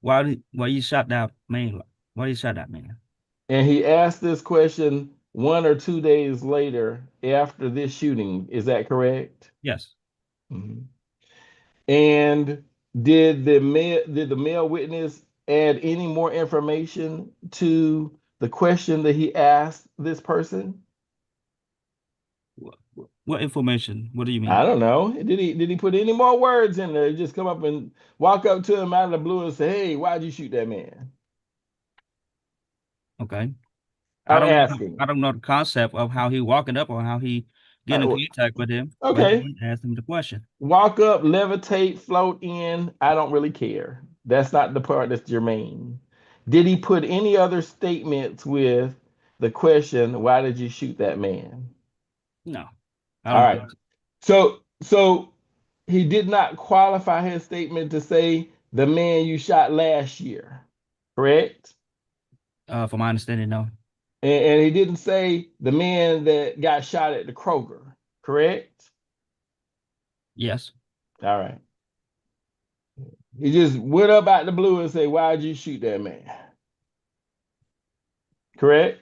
Why you shot that man? Why you shot that man? And he asked this question 1 or 2 days later after this shooting. Is that correct? Yes. Mhm. And did the male witness add any more information to the question that he asked this person? What information? What do you mean? I don't know. Did he put any more words in there? Just come up and walk up to him out of the blue and say, "Hey, why'd you shoot that man?" Okay. I'm asking. I don't know the concept of how he walking up or how he getting in contact with him. But Okay. he asked him the question. Walk up, levitate, float in. I don't really care. That's not the part that's germane. Did he put any other statements with the question, "Why did you shoot that man?" No. All right. So he did not qualify his statement to say the man you shot last year, correct? From my understanding, no. And he didn't say the man that got shot at the Kroger, correct? Yes. All right. He just went up out the blue and said, "Why'd you shoot that man?" Correct?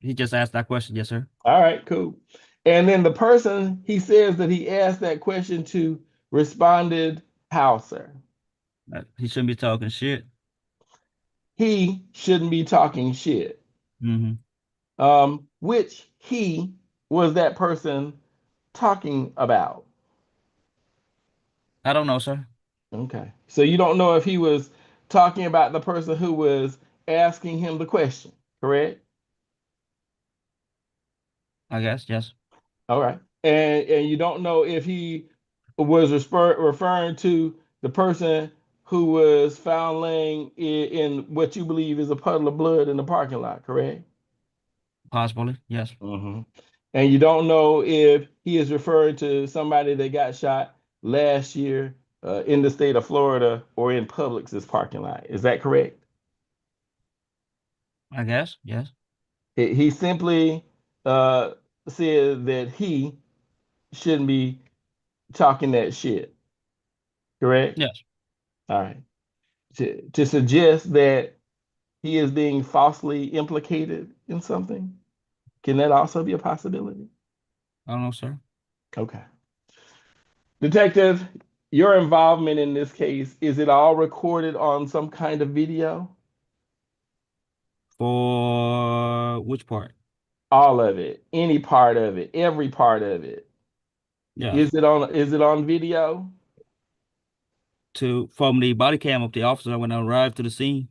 He just asked that question. Yes, sir. All right, cool. And then the person he says that he asked that question to responded, "How, sir?" He shouldn't be talking shit. He shouldn't be talking shit. Mm-hmm. Which he was that person talking about? I don't know, sir. Okay. So you don't know if he was talking about the person who was asking him the question, correct? I guess, yes. All right. And you don't know if he was referring to the person who was found laying in what you believe is a puddle of blood in the parking lot, correct? Possibly, yes. Mm-hmm. And you don't know if he is referring to somebody that got shot last year in the state of Florida or in Publix's parking lot. Is that correct? I guess, yes. He simply said that he shouldn't be talking that shit. Correct? Yes. All right. To suggest that he is being falsely implicated in something, can that also be a possibility? I don't know, sir. Okay. Detective, your involvement in this case, is it all recorded on some kind of video? For which part? All of it, any part of it, every part of it. Yeah. Is it on video? From the body cam of the officer when I arrived to the scene.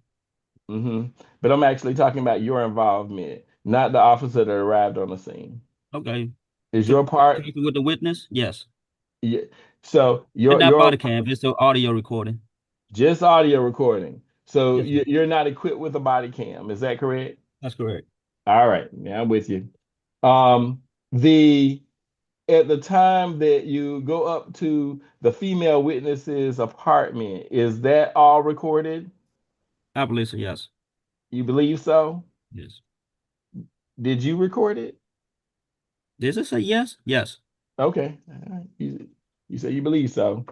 Mm-hmm. But I'm actually talking about your involvement, not the officer that arrived on the scene. Okay. Is your part with the witness? Yes. Yeah. So And not your body cam, it's the audio recording. just audio recording. So Yes, sir. you're not equipped with a body cam. Is that correct? That's correct. All right. Now I'm with you. At the time that you go up to the female witness's apartment, is that all recorded? I believe so, yes. You believe so? Yes. Did you record it? Did it say yes? Yes. Okay. All right. You say you believe so.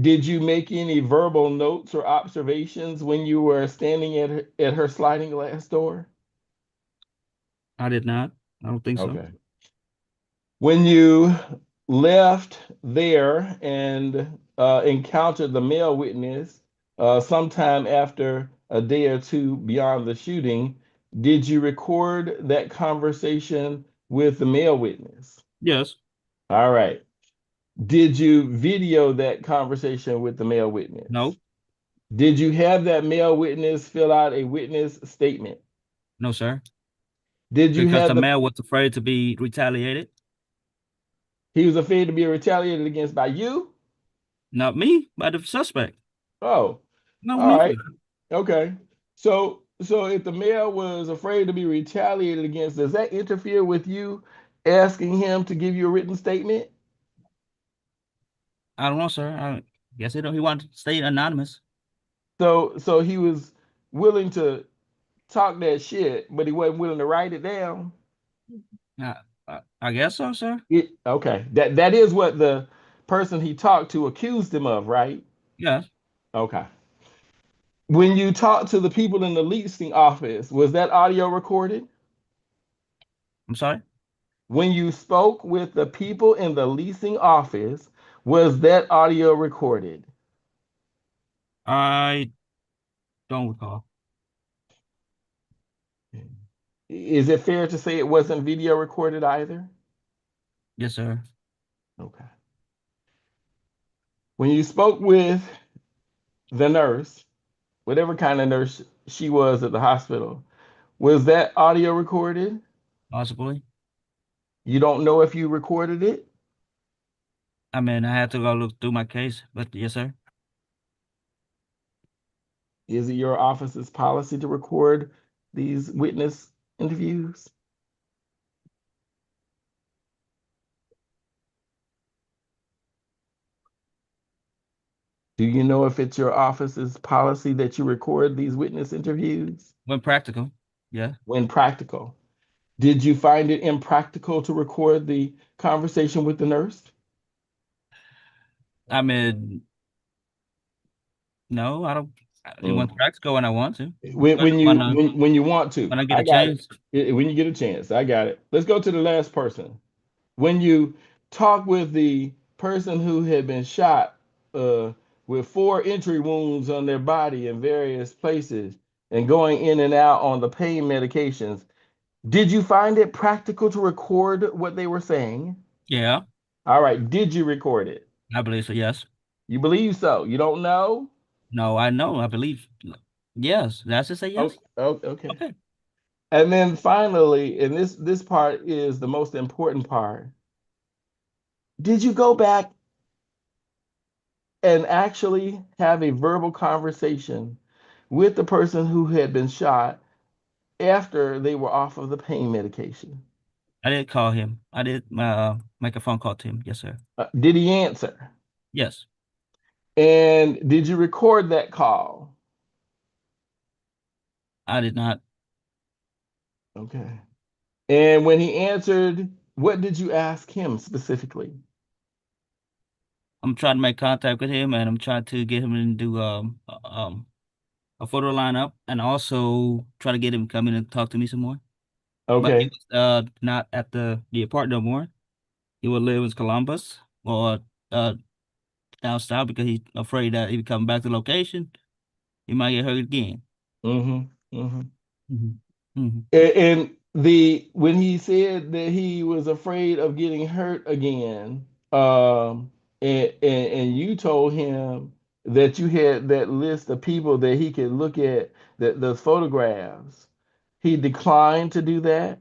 Did you make any verbal notes or observations when you were standing at her sliding glass door? I did not. I don't think so. Okay. When you left there and encountered the male witness sometime after a day or two beyond the shooting, did you record that conversation with the male witness? Yes. All right. Did you video that conversation with the male witness? No. Did you have that male witness fill out a witness statement? No, sir. Did you Because have the male was afraid to be retaliated. He was afraid to be retaliated against by you? Not me, by the suspect. Oh, No, all me. right. Okay. So if the male was afraid to be retaliated against, does that interfere with you asking him to give you a written statement? I don't know, sir. I guess he wanted to stay anonymous. So he was willing to talk that shit, but he wasn't willing to write it down. I guess so, sir. Okay. That is what the person he talked to accused him of, right? Yes. Okay. When you talked to the people in the leasing office, was that audio recorded? I'm sorry. When you spoke with the people in the leasing office, was that audio recorded? I don't recall. Is it fair to say it wasn't video recorded either? Yes, sir. Okay. When you spoke with the nurse, whatever kind of nurse she was at the hospital, was that audio recorded? Possibly. You don't know if you recorded it? I mean, I had to go look through my case, but yes, sir. Is it your office's policy to record these witness interviews? Do you know if it's your office's policy that you record these witness interviews When practical. Yeah. when practical? Did you find it impractical to record the conversation with the nurse? I mean, no, I don't. It went practical when I want to. When you When I, when you want to. when I get I a got chance. it. When you get a chance, I got it. Let's go to the last person. When you talk with the person who had been shot with 4 entry wounds on their body in various places and going in and out on the pain medications, did you find it practical to record what they were saying? Yeah, All right, did you record it? I believe so. Yes. You believe so? You don't know? No, I know. I believe. Yes. That's just say yes. Okay. Okay. And then finally, and this part is the most important part. Did you go back and actually have a verbal conversation with the person who had been shot after they were off of the pain medication? I did call him. I did make a phone call to him. Yes, sir. Did he answer? Yes. And did you record that call? I did not. Okay. And when he answered, what did you ask him specifically? I'm trying to make contact with him, and I'm trying to get him to do a photo lineup, and also try to get him to come in and talk to me some more. But he Okay. was not at the apartment no more. He will live in Columbus or down south because he's afraid that if he come back to the location, he might get hurt again. Mm-hmm. Mm-hmm. Mm-hmm. And the when he said that he was afraid of getting hurt again, and you told him that you had that list of people that he could look at the photographs, he declined to do that.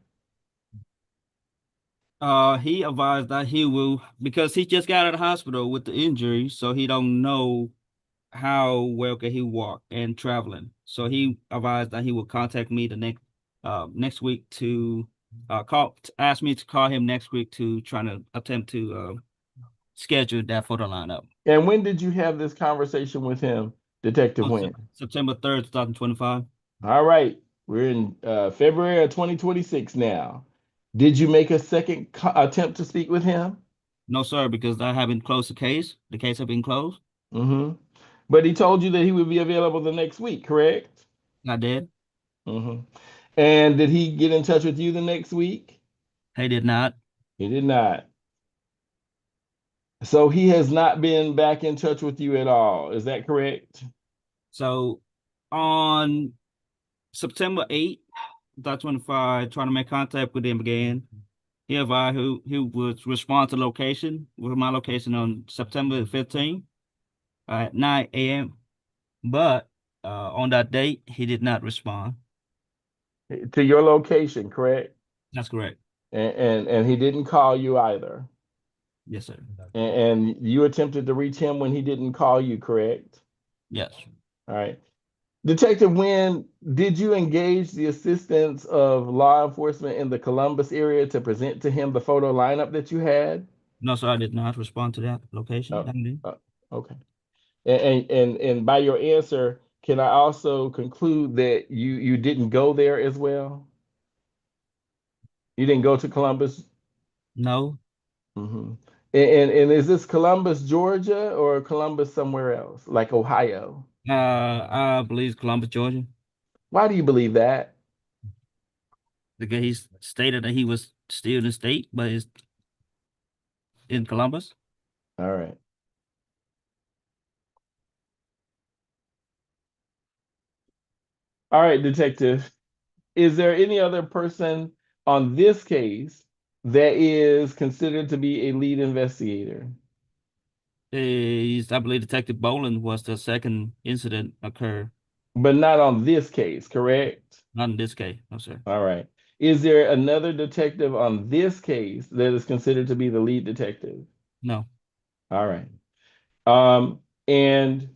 He advised that he will because he just got out of the hospital with the injury, so he don't know how well can he walk and traveling. So he advised that he will contact me the next week to ask me to call him next week to try to attempt to schedule that photo lineup. And when did you have this conversation with him, Detective Wynn? September 3rd, 2025. All right, we're in February of 2026 now. Did you make a second attempt to speak with him? No, sir, because I haven't closed the case. The case has been closed. Mm-hmm. But he told you that he would be available the next week, correct? I did. Mm-hmm. And did he get in touch with you the next week? He did not. He did not. So he has not been back in touch with you at all. Is that correct? So on September 8th, 2025, trying to make contact with him again. He advised he would respond to location with my location on September 15th at 9 a.m. But on that date, he did not respond. To your location, correct? That's correct. And he didn't call you either. Yes, sir. And you attempted to reach him when he didn't call you, correct? Yes. All right. Detective Nguyen, did you engage the assistance of law enforcement in the Columbus area to present to him the photo lineup that you had? No, sir, I did not respond to that location. Oh, Andy. okay. And by your answer, can I also conclude that you didn't go there as well? You didn't go to Columbus? No, Mm-hmm. And is this Columbus, Georgia, or Columbus somewhere else, like Ohio? I believe Columbus, Georgia. Why do you believe that? Because he stated that he was still in the state, but it's in Columbus. All right. All right, Detective. Is there any other person on this case that is considered to be a lead investigator? I believe Detective Boland was the second incident occurred. But not on this case, correct? Not in this case, no, sir. All right. Is there another detective on this case that is considered to be the lead detective? No. All right. And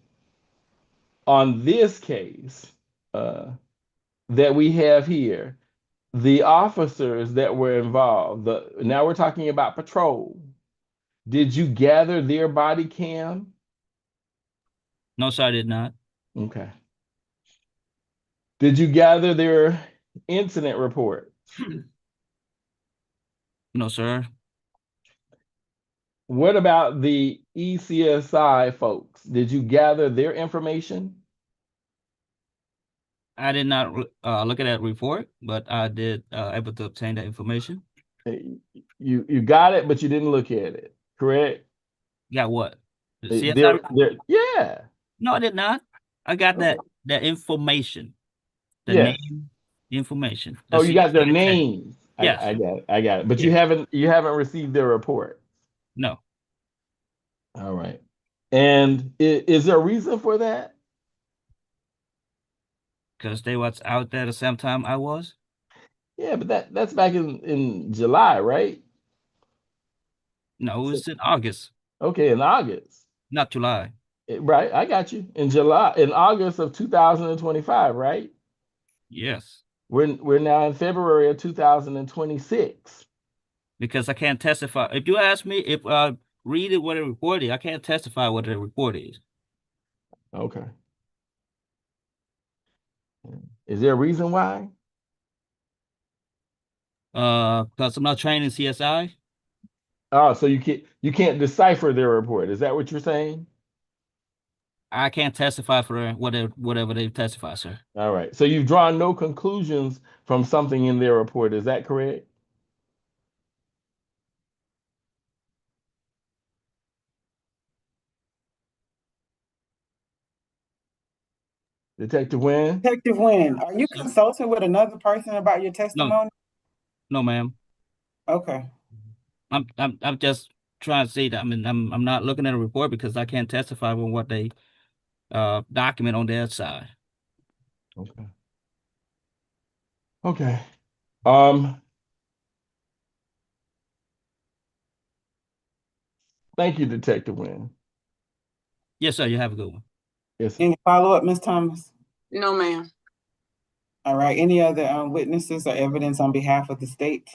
on this case that we have here, the officers that were involved, now we're talking about patrol. Did you gather their body cam? No, sir, I did not. Okay. Did you gather their incident report? No, sir. What about the ECSI folks? Did you gather their information? I did not look at that report, but I did able to obtain that information. You got it, but you didn't look at it, correct? Got what? The CSI They're, report? yeah. No, I did not. I got Okay. that information. The Yes. name information. Oh, you got their CSI tag. names. Yes. I got it. I got it. But Yeah. you haven't received their report. No, All right. And is there a reason for that? because they was out there the same time I was. Yeah, but that's back in July, right? No, it So, was in August, okay, in August. not July. Right, I got you. In August of 2025, right? Yes, We're now in February of 2026. because I can't testify. If you ask me if I read it what a report is, I can't testify what a report is. Okay. Is there a reason why? Because I'm not trained in CSI. Oh, so you can't decipher their report. Is that what you're saying? I can't testify for whatever they testify, sir. All right. So you've drawn no conclusions from something in their report. Is that correct? Detective Nguyen? Detective Nguyen, are you Sir? consulting with another person about your No, testimony? no, ma'am. Okay. I'm just trying to say that. I mean, I'm not looking at a report because I can't testify on what they document on their side. Okay. Okay. Um, Thank you, Detective Nguyen. Yes, sir. You have a good one. Yes, sir. Any follow-up, Ms. Thomas? No, ma'am. All right, any other witnesses or evidence on behalf of the state?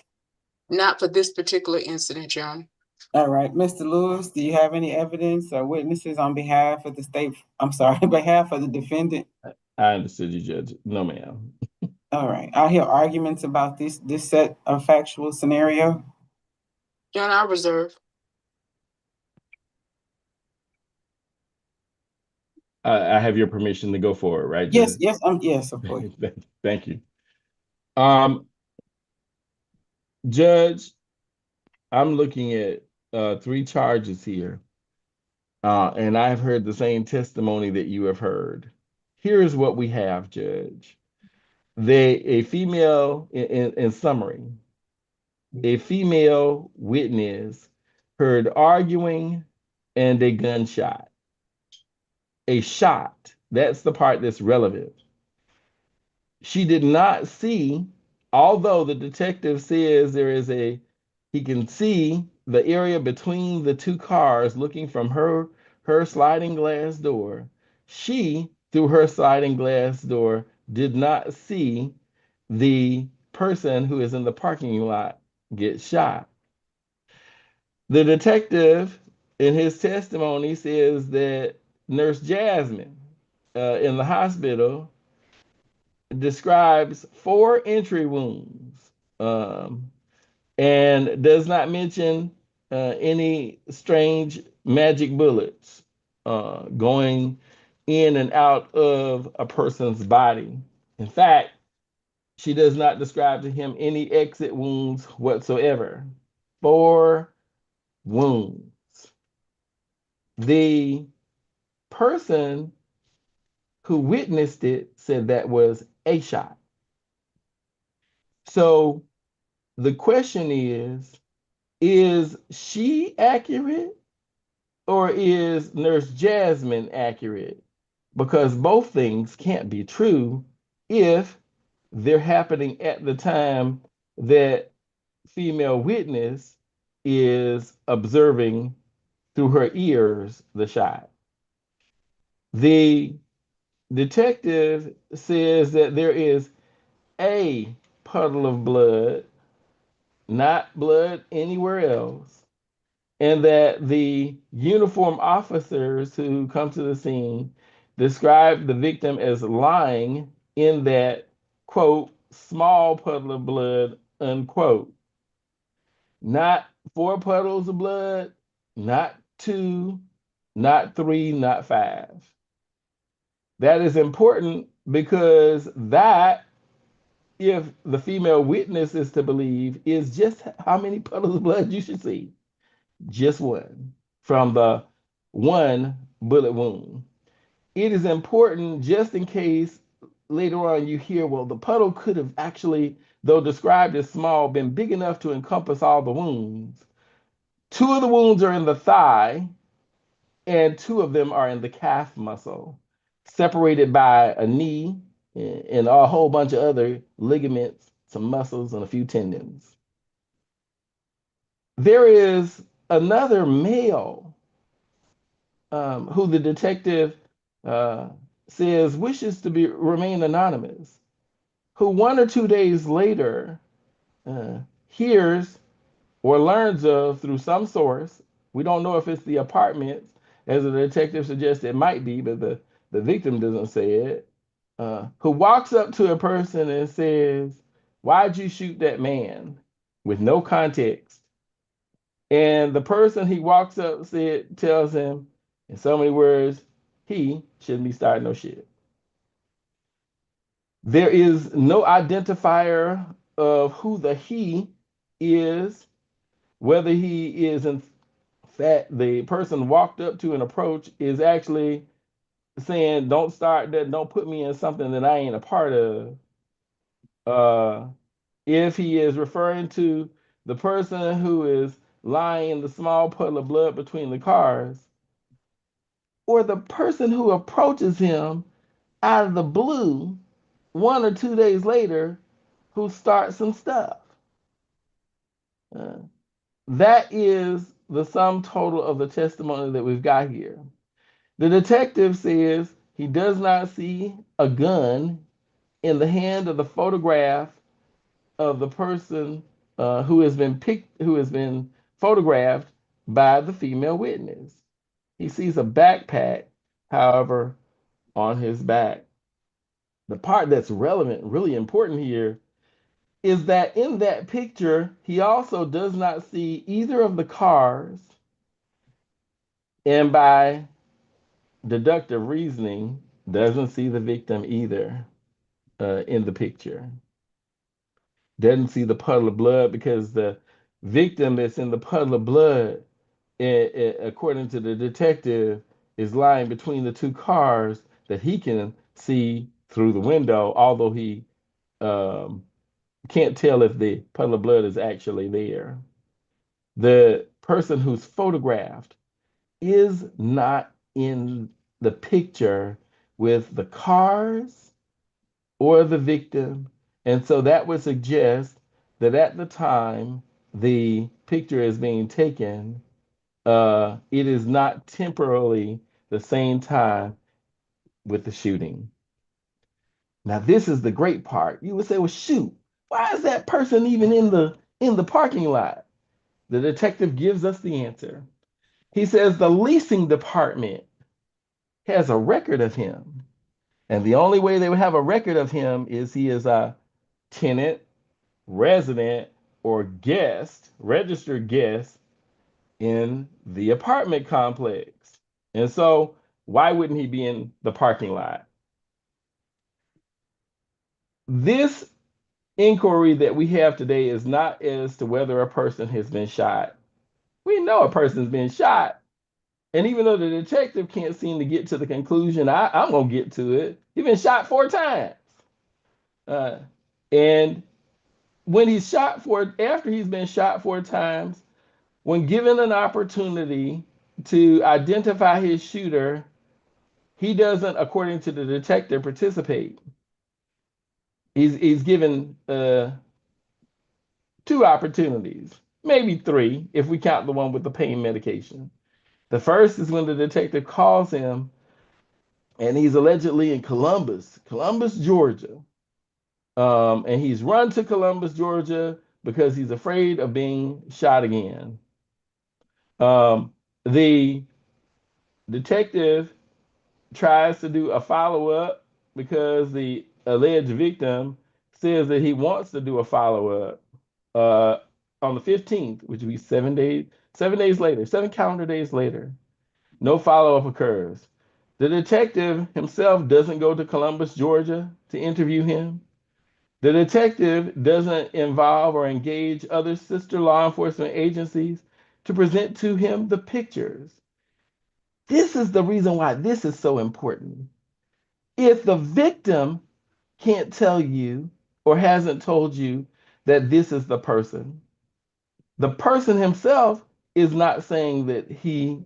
Not for this particular incident, Your Honor. All right, Mr. Lewis, do you have any evidence or witnesses on behalf of the state? I'm sorry, behalf of the defendant? I understood you, Judge. No, ma'am. All right, I hear arguments about this set of factual scenario. Your Honor, I reserve. I have your permission to go forward, right, Yes, Judge? yes, of course. Thank you. Judge, I'm looking at 3 charges here, and I've heard the same testimony that you have heard. Here's what we have, Judge. A female, in summary, a female witness heard arguing and a gunshot. A shot, that's the part that's relevant. She did not see, although the detective says he can see the area between the two cars, looking from her sliding glass door. She, through her sliding glass door, did not see the person who is in the parking lot get shot. The detective, in his testimony, says that Nurse Jasmine in the hospital describes 4 entry wounds, and does not mention any strange magic bullets going in and out of a person's body. In fact, she does not describe to him any exit wounds whatsoever. 4 wounds. The person who witnessed it said that was a shot. So the question is she accurate or is Nurse Jasmine accurate? Because both things can't be true if they're happening at the time that female witness is observing through her ears the shot. The detective says that there is a puddle of blood, not blood anywhere else, and that the uniformed officers who come to the scene describe the victim as lying in that, quote, small puddle of blood, unquote. Not 4 puddles of blood, not 2, not 3, not 5. That is important because that, if the female witness is to believe, is just how many puddles of blood you should see. Just 1 from the 1 bullet wound. It is important just in case later on you hear, well, the puddle could have actually, though described as small, been big enough to encompass all the wounds. 2 of the wounds are in the thigh, and 2 of them are in the calf muscle, separated by a knee and a whole bunch of other ligaments, some muscles, and a few tendons. There is another male who the detective says wishes to remain anonymous, who 1 or 2 days later hears or learns of through some source. We don't know if it's the apartments, as the detective suggests it might be, but the victim doesn't say it, who walks up to a person and says, "Why'd you shoot that man?" with no context. And the person he walks up tells him in so many words, he shouldn't be starting no shit. There is no identifier of who the he is, whether he is in fact the person walked up to and approach is actually saying, "Don't start that, don't put me in something that I ain't a part of." If he is referring to the person who is lying in the small puddle of blood between the cars, or the person who approaches him out of the blue 1 or 2 days later who starts some stuff. That is the sum total of the testimony that we've got here. The detective says he does not see a gun in the hand of the photograph of the person who has been photographed by the female witness. He sees a backpack, however, on his back. The part that's relevant, really important here, is that in that picture, he also does not see either of the cars, and by deductive reasoning, doesn't see the victim either in the picture. Doesn't see the puddle of blood because the victim that's in the puddle of blood, according to the detective, is lying between the 2 cars that he can see through the window, although he can't tell if the puddle of blood is actually there. The person who's photographed is not in the picture with the cars or the victim. And so that would suggest that at the time the picture is being taken, it is not temporarily the same time with the shooting. Now, this is the great part. You would say, well, shoot, why is that person even in the parking lot? The detective gives us the answer. He says the leasing department has a record of him. And the only way they would have a record of him is he is a tenant, resident, or guest, registered guest in the apartment complex. And so, why wouldn't he be in the parking lot? This inquiry that we have today is not as to whether a person has been shot. We know a person's been shot. And even though the detective can't seem to get to the conclusion, I'm going to get to it. He's been shot 4 times. And when he's shot after he's been shot 4 times, when given an opportunity to identify his shooter, he doesn't, according to the detective, participate. He's given 2 opportunities, maybe 3, if we count the one with the pain medication. The first is when the detective calls him, and he's allegedly in Columbus, Georgia. And he's run to Columbus, Georgia, because he's afraid of being shot again. The detective tries to do a follow-up because the alleged victim says that he wants to do a follow-up on the 15th, which would be 7 days later, 7 calendar days later. No follow-up occurs. The detective himself doesn't go to Columbus, Georgia to interview him. The detective doesn't involve or engage other sister law enforcement agencies to present to him the pictures. This is the reason why this is so important. If the victim can't tell you or hasn't told you that this is the person himself is not saying that he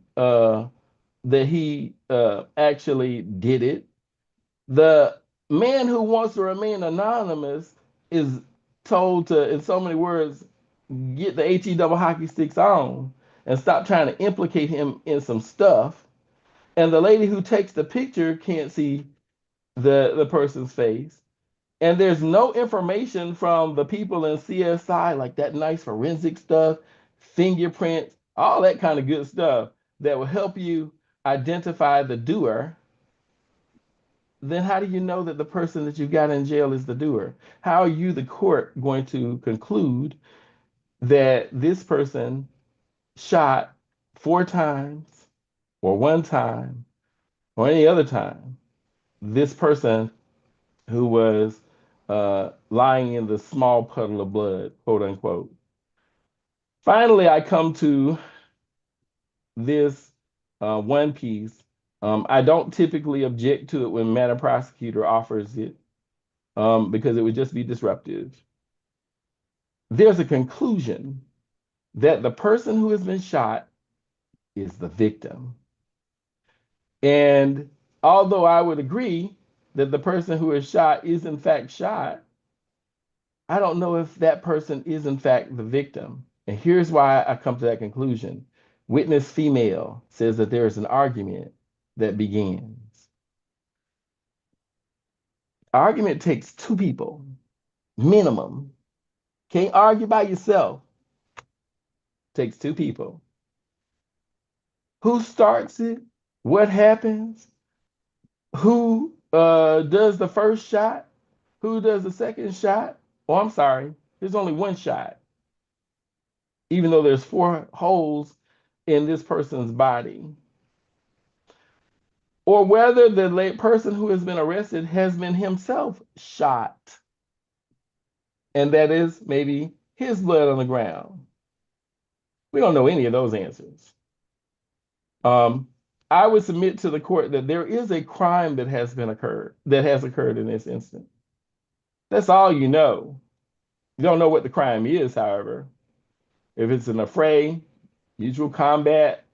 actually did it. The man who wants to remain anonymous is told to, in so many words, get the HE double hockey sticks on and stop trying to implicate him in some stuff. And the lady who takes the picture can't see the person's face. And there's no information from the people in CSI, like that nice forensic stuff, fingerprints, all that kind of good stuff that will help you identify the doer. Then how do you know that the person that you've got in jail is the doer? How are you, the court, going to conclude that this person shot 4 times or 1 time or any other time this person who was lying in the small puddle of blood, quote unquote? Finally, I come to this one piece. I don't typically object to it when Madam Prosecutor offers it because it would just be disruptive. There's a conclusion that the person who has been shot is the victim. And although I would agree that the person who is shot is in fact shot, I don't know if that person is in fact the victim. And here's why I come to that conclusion. Witness female says that there is an argument that begins. Argument takes 2 people, minimum. Can't argue by yourself. Takes 2 people. Who starts it? What happens? Who does the first shot? Who does the second shot? Oh, I'm sorry. There's only 1 shot, even though there's 4 holes in this person's body. Or whether the person who has been arrested has been himself shot. And that is maybe his blood on the ground. We don't know any of those answers. I would submit to the court that there is a crime that has occurred in this instance. That's all you know. You don't know what the crime is, however. If it's an affray, mutual combat,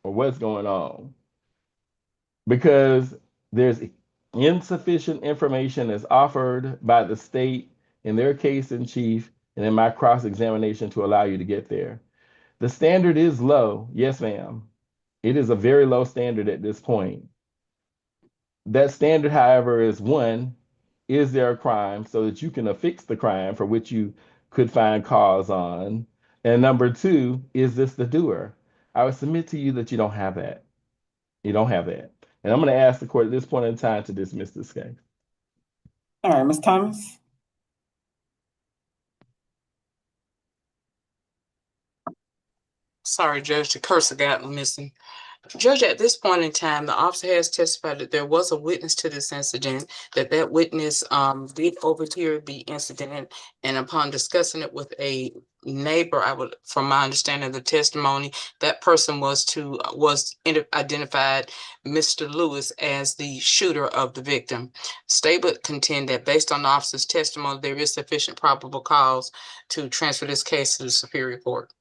or what's going on. Because there's insufficient information as offered by the state in their case in chief and in my cross-examination to allow you to get there. The standard is low. Yes, ma'am. It is a very low standard at this point. That standard, however, is one, is there a crime so that you can affix the crime for which you could find cause on? And number two, is this the doer? I would submit to you that you don't have that. You don't have that. And I'm going to ask the court at this point in time to dismiss this case. All right, Ms. Thomas. Sorry, Judge, the cursor got missing. Judge, at this point in time, the officer has testified that there was a witness to this incident, that witness did overhear the incident, and upon discussing it with a neighbor, from my understanding of the testimony, that person was identified Mr. Lewis as the shooter of the victim. State would contend that based on the officer's testimony, there is sufficient probable cause to transfer this case to the Superior Court.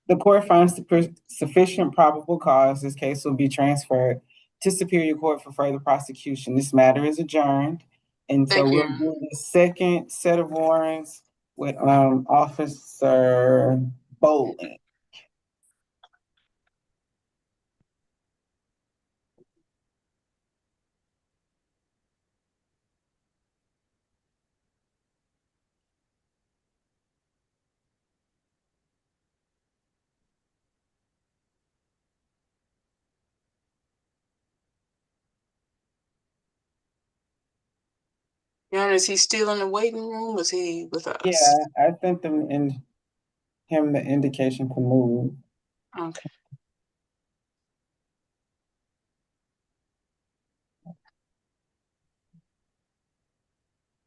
The court finds sufficient probable cause. This case will be transferred to Superior Court for further prosecution. This matter is adjourned. And so we'll do the second set of warrants with Officer Bowling. Your Honor, is he still in the waiting room? Was he with us? Yeah, I sent him the indication to move. Okay.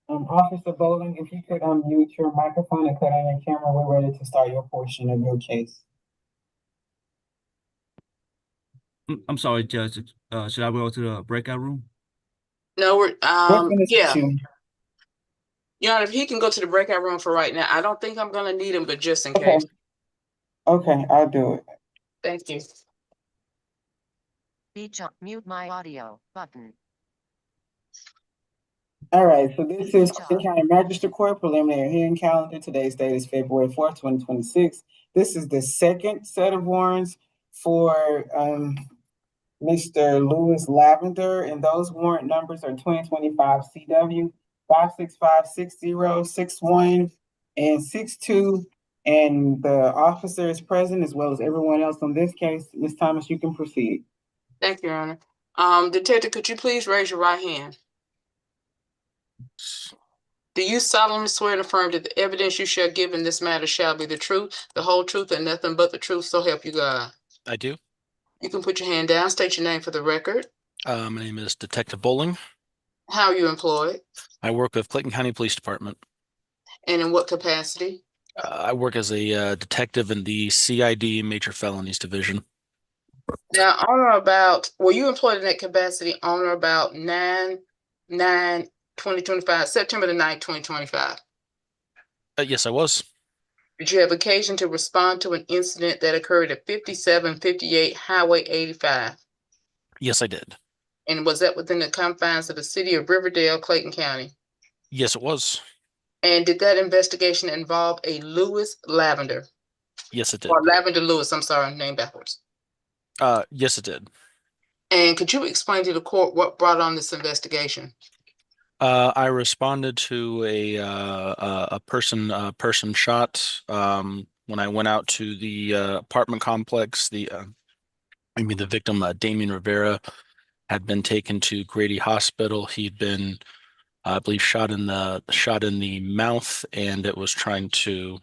Officer Bowling, if you could unmute your microphone and cut on your camera, we're ready to start your portion of your case. I'm sorry, Judge. Should I go to the breakout room? No, we're yeah. You? Your Honor, if he can go to the breakout room for right now, I don't think I'm gonna need him, but just in Okay. case. Okay, I'll do it. Thank you. Mute my audio button. All right, so this is Clayton County Magistrate Court preliminary hearing calendar. Today's date is February 4th, 2026. This is the second set of warrants for Mr. Lewis Lavender, and those warrant numbers are 2025 CW 5656061 and 62. And the officer is present as well as everyone else on this case. Ms. Thomas, you can proceed. Thank you, Your Honor. Detective, could you please raise your right hand? Do you solemnly swear and affirm that the evidence you shall give in this matter shall be the truth, the whole truth, and nothing but the truth, so help you God? I do. You can put your hand down, state your name for the record. My name is Detective Bowling. How are you employed? I work with Clayton County Police Department. And in what capacity? I work as a detective in the CID Major Felonies Division. Now, were you employed in that capacity on or about 9/9/2025, September the 9th, 2025? Yes, I was. Did you have occasion to respond to an incident that occurred at 5758 Highway 85? Yes, I did. And was that within the confines of the city of Riverdale, Clayton County? Yes, it was. And did that investigation involve a Lewis Lavender? Yes, it did. Or Lavender Lewis, I'm sorry, name backwards. Yes, it did. And could you explain to the court what brought on this investigation? I responded to a person shot when I went out to the apartment complex. The victim, Damien Rivera, had been taken to Grady Hospital. He'd been, I believe, shot in the mouth, and it was trying to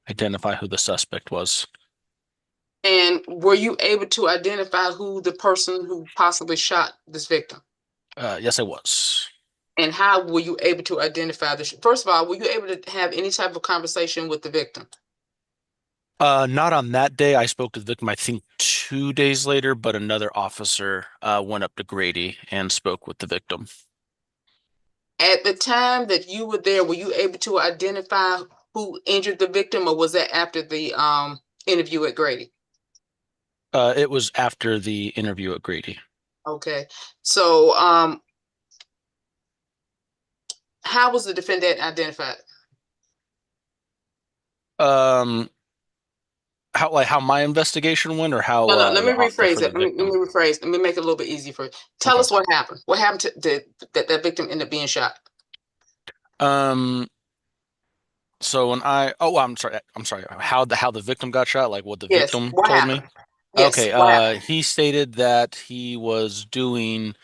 identify who the suspect was. And were you able to identify who the person who possibly shot this victim? Yes, I was. And how were you able to identify this? First of all, were you able to have any type of conversation with the victim? Not on that day. I spoke to the victim, I think 2 days later, but another officer went up to Grady and spoke with the victim. At the time that you were there, were you able to identify who injured the victim, or was that after the interview at Grady? It was after the interview at Grady. Okay. So how was the defendant identified? How my investigation went, or how No, no, let me rephrase for the it. Let victim? me rephrase. Let me make it a little bit easier for you. Tell Okay. us what happened. What happened to that victim ended up being shot? Um. So when I'm sorry. How the victim got shot? Like what the Yes, victim what told me? happened? Yes, Okay. what happened? He stated that he was doing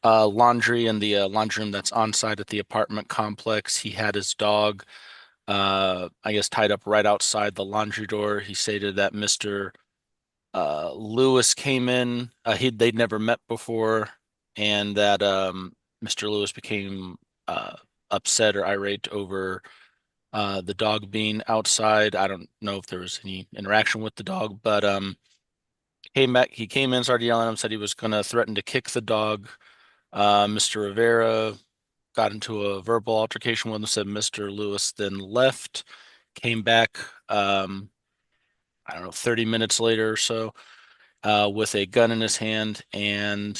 laundry in the laundry room that's on site at the apartment complex. He had his dog, I guess, tied up right outside the laundry door. He stated that Mr. Lewis came in. They'd never met before, and that Mr. Lewis became upset or irate over the dog being outside. I don't know if there was any interaction with the dog, but came back. He came in, started yelling at him, said he was going to threaten to kick the dog. Mr. Rivera got into a verbal altercation with him, said Mr. Lewis then left, came back, I don't know, 30 minutes later or so, with a gun in his hand and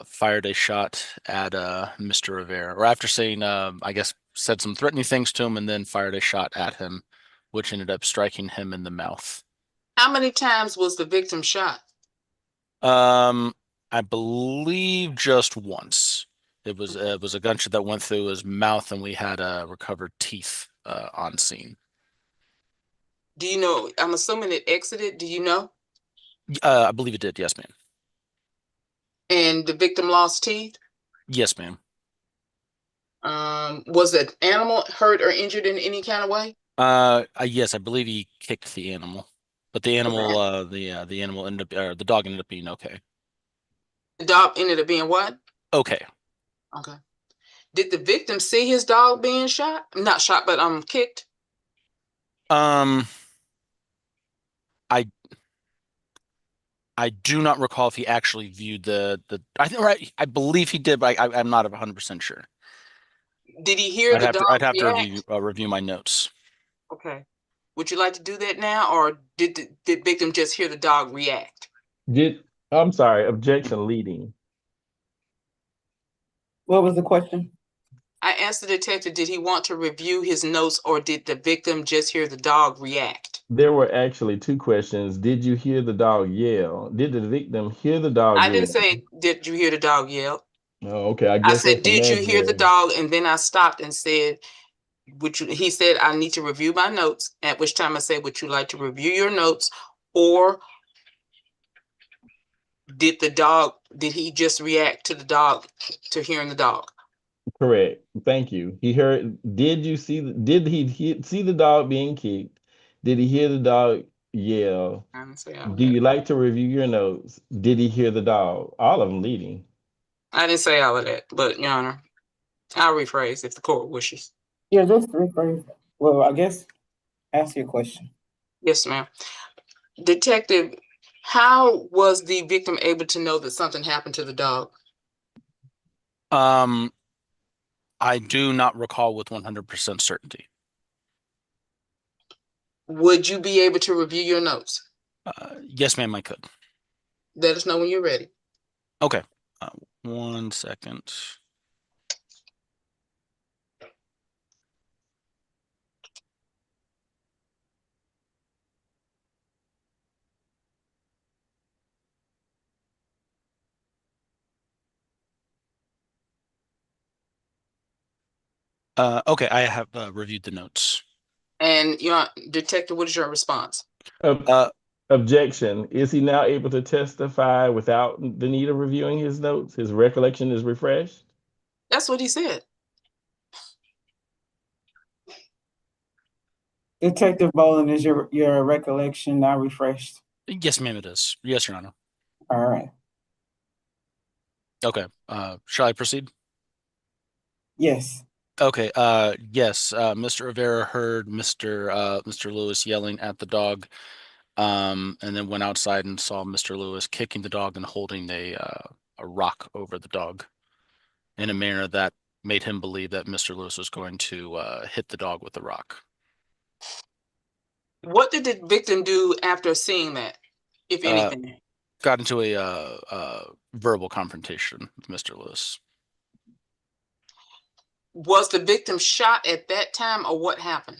fired a shot at Mr. Rivera. Or after saying, I guess, said some threatening things to him and then fired a shot at him, which ended up striking him in the mouth. How many times was the victim shot? I believe just once. It was a gunshot that went through his mouth, and we had recovered teeth on scene. Do you know? I'm assuming it exited. Do you know? I believe it did. Yes, ma'am. And the victim lost teeth. Yes, ma'am. Was the animal hurt or injured in any kind of way? Yes, I believe he kicked the animal, but the animal, the animal ended up, or the dog ended up being okay. The dog ended up being what? Okay. Okay. Did the victim see his dog being shot? Not shot, but kicked. I I do not recall if he actually viewed the. I think right. I believe he did, but I'm not 100% sure. Did he hear the dog I'd have to react? review my notes. Okay. Would you like to do that now, or did the victim just hear the dog react? I'm sorry, objection leading. What was the question? I asked the detective, did he want to review his notes, or did the victim just hear the dog react? There were actually two questions. Did you hear the dog yell? Did the victim hear the dog I yell? didn't say, did you hear the dog yell? Oh, okay. I I guess said, that's did you hear the imaginary. dog? And then I stopped and said, he said, I need to review my notes, at which time I said, would you like to review your notes, or did he just react to the dog, to hearing the dog? Correct. Thank you. He heard. Did you see? Did see the dog being kicked? Did he hear the dog yell? I didn't say all Do that. you like to review your notes? Did he hear the dog? All of them leading. I didn't say all of that, but Your Honor, I'll rephrase if the court wishes. Yeah, just rephrase. Well, I guess ask your question. Yes, ma'am. Detective, how was the victim able to know that something happened to the dog? I do not recall with 100% certainty. Would you be able to review your notes? Yes, ma'am, I could. Let us know when you're ready. Okay. 1 second. Okay, I have reviewed the notes. And your detective, what is your response? Objection. Is he now able to testify without the need of reviewing his notes? His recollection is refreshed? That's what he said. Detective Boland, is your recollection now refreshed? Yes, ma'am, it is. Yes, Your Honor. All right. Okay. Shall I proceed? Yes. Okay. Yes. Mr. Rivera heard Mr. Lewis yelling at the dog, and then went outside and saw Mr. Lewis kicking the dog and holding a rock over the dog in a manner that made him believe that Mr. Lewis was going to hit the dog with the rock. What did the victim do after seeing that, if anything? Got into a verbal confrontation with Mr. Lewis. Was the victim shot at that time, or what happened?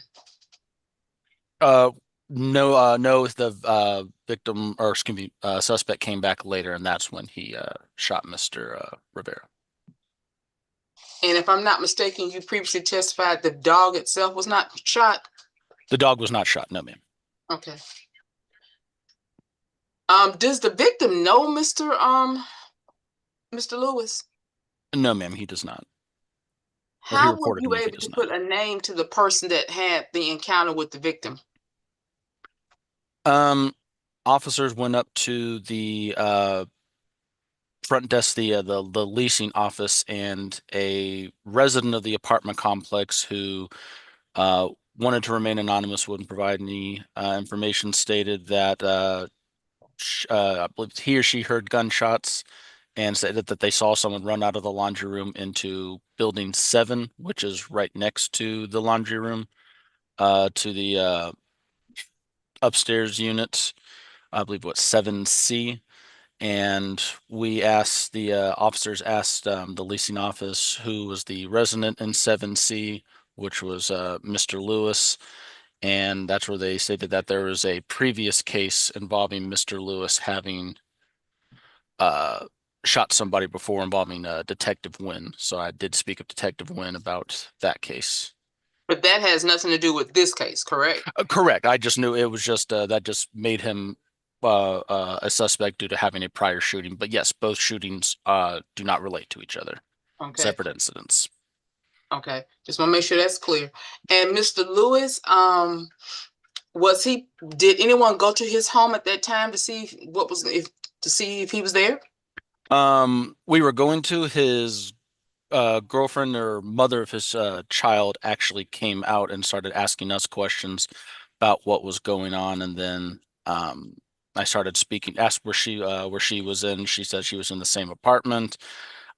No, the victim, or excuse me, suspect came back later, and that's when he shot Mr. Rivera. And if I'm not mistaken, you previously testified the dog itself was not shot? The dog was not shot, no, ma'am. Okay. Does the victim know Mr. Lewis? No, ma'am, he does not. Or he How were reported to you me if he able does to not. put a name to the person that had the encounter with the victim? Officers went up to the front desk, the leasing office, and a resident of the apartment complex who wanted to remain anonymous, wouldn't provide any information, stated that I believe he or she heard gunshots and said that they saw someone run out of the laundry room into building 7, which is right next to the laundry room, to the upstairs units, I believe what 7C. And we asked the officers asked the leasing office who was the resident in 7C, which was Mr. Lewis. And that's where they stated that there was a previous case involving Mr. Lewis having shot somebody before, involving Detective Wynn. So I did speak of Detective Wynn about that case. But that has nothing to do with this case, correct? Correct. I just knew it was just that just made him a suspect due to having a prior shooting. But yes, both shootings do not relate to each other. Okay. Separate incidents. Okay. Just want to make sure that's clear. And Mr. Lewis, did anyone go to his home at that time to see if he was there? We were going to his girlfriend or mother of his child actually came out and started asking us questions about what was going on, and then I started speaking, asked where she was in. She said she was in the same apartment.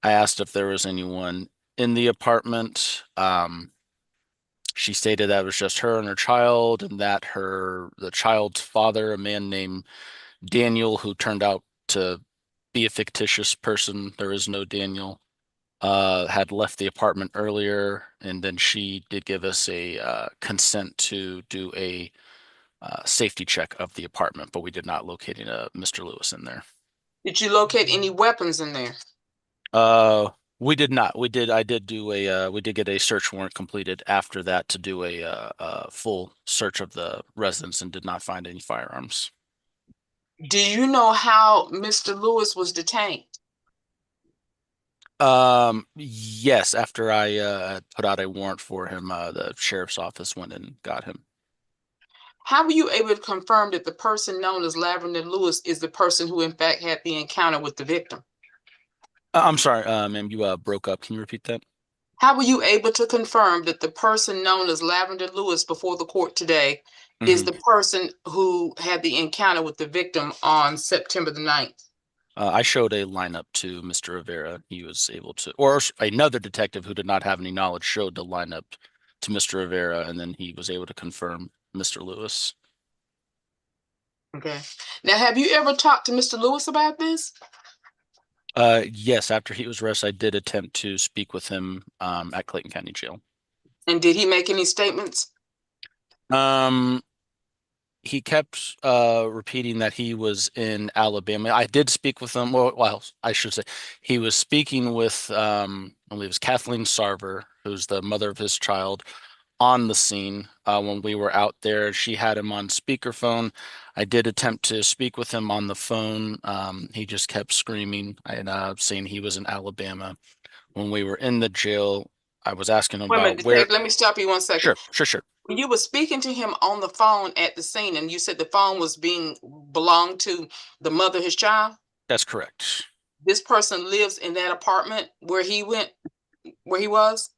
I asked if there was anyone in the apartment. She stated that it was just her and her child, and that the child's father, a man named Daniel, who turned out to be a fictitious person, there is no Daniel, had left the apartment earlier, and then she did give us a consent to do a safety check of the apartment, but we did not locate Mr. Lewis in there. Did you locate any weapons in there? We did not. We did get a search warrant completed after that to do a full search of the residence, and did not find any firearms. Do you know how Mr. Lewis was detained? Yes, after I put out a warrant for him, the sheriff's office went and got him. How were you able to confirm that the person known as Lavender Lewis is the person who in fact had the encounter with the victim? I'm sorry, ma'am, you broke up. Can you repeat that? How were you able to confirm that the person known as Lavender Lewis before the court today is the person who had the encounter with the victim on September the 9th? I showed a lineup to Mr. Rivera. He was able to, or another detective who did not have any knowledge showed the lineup to Mr. Rivera, and then he was able to confirm Mr. Lewis. Okay. Now, have you ever talked to Mr. Lewis about this? Yes, after he was arrested, I did attempt to speak with him at Clayton County Jail. And did he make any statements? He kept repeating that he was in Alabama. I did speak with him. Well, I should say he was speaking with I believe it was Kathleen Sarver, who's the mother of his child, on the scene when we were out there. She had him on speakerphone. I did attempt to speak with him on the phone. He just kept screaming and saying he was in Alabama. When we were in the jail, I was asking him about where. Let me stop you 1 second. Sure. When you were speaking to him on the phone at the scene, and you said the phone belonged to the mother of his child? That's correct. This person lives in that apartment where he was?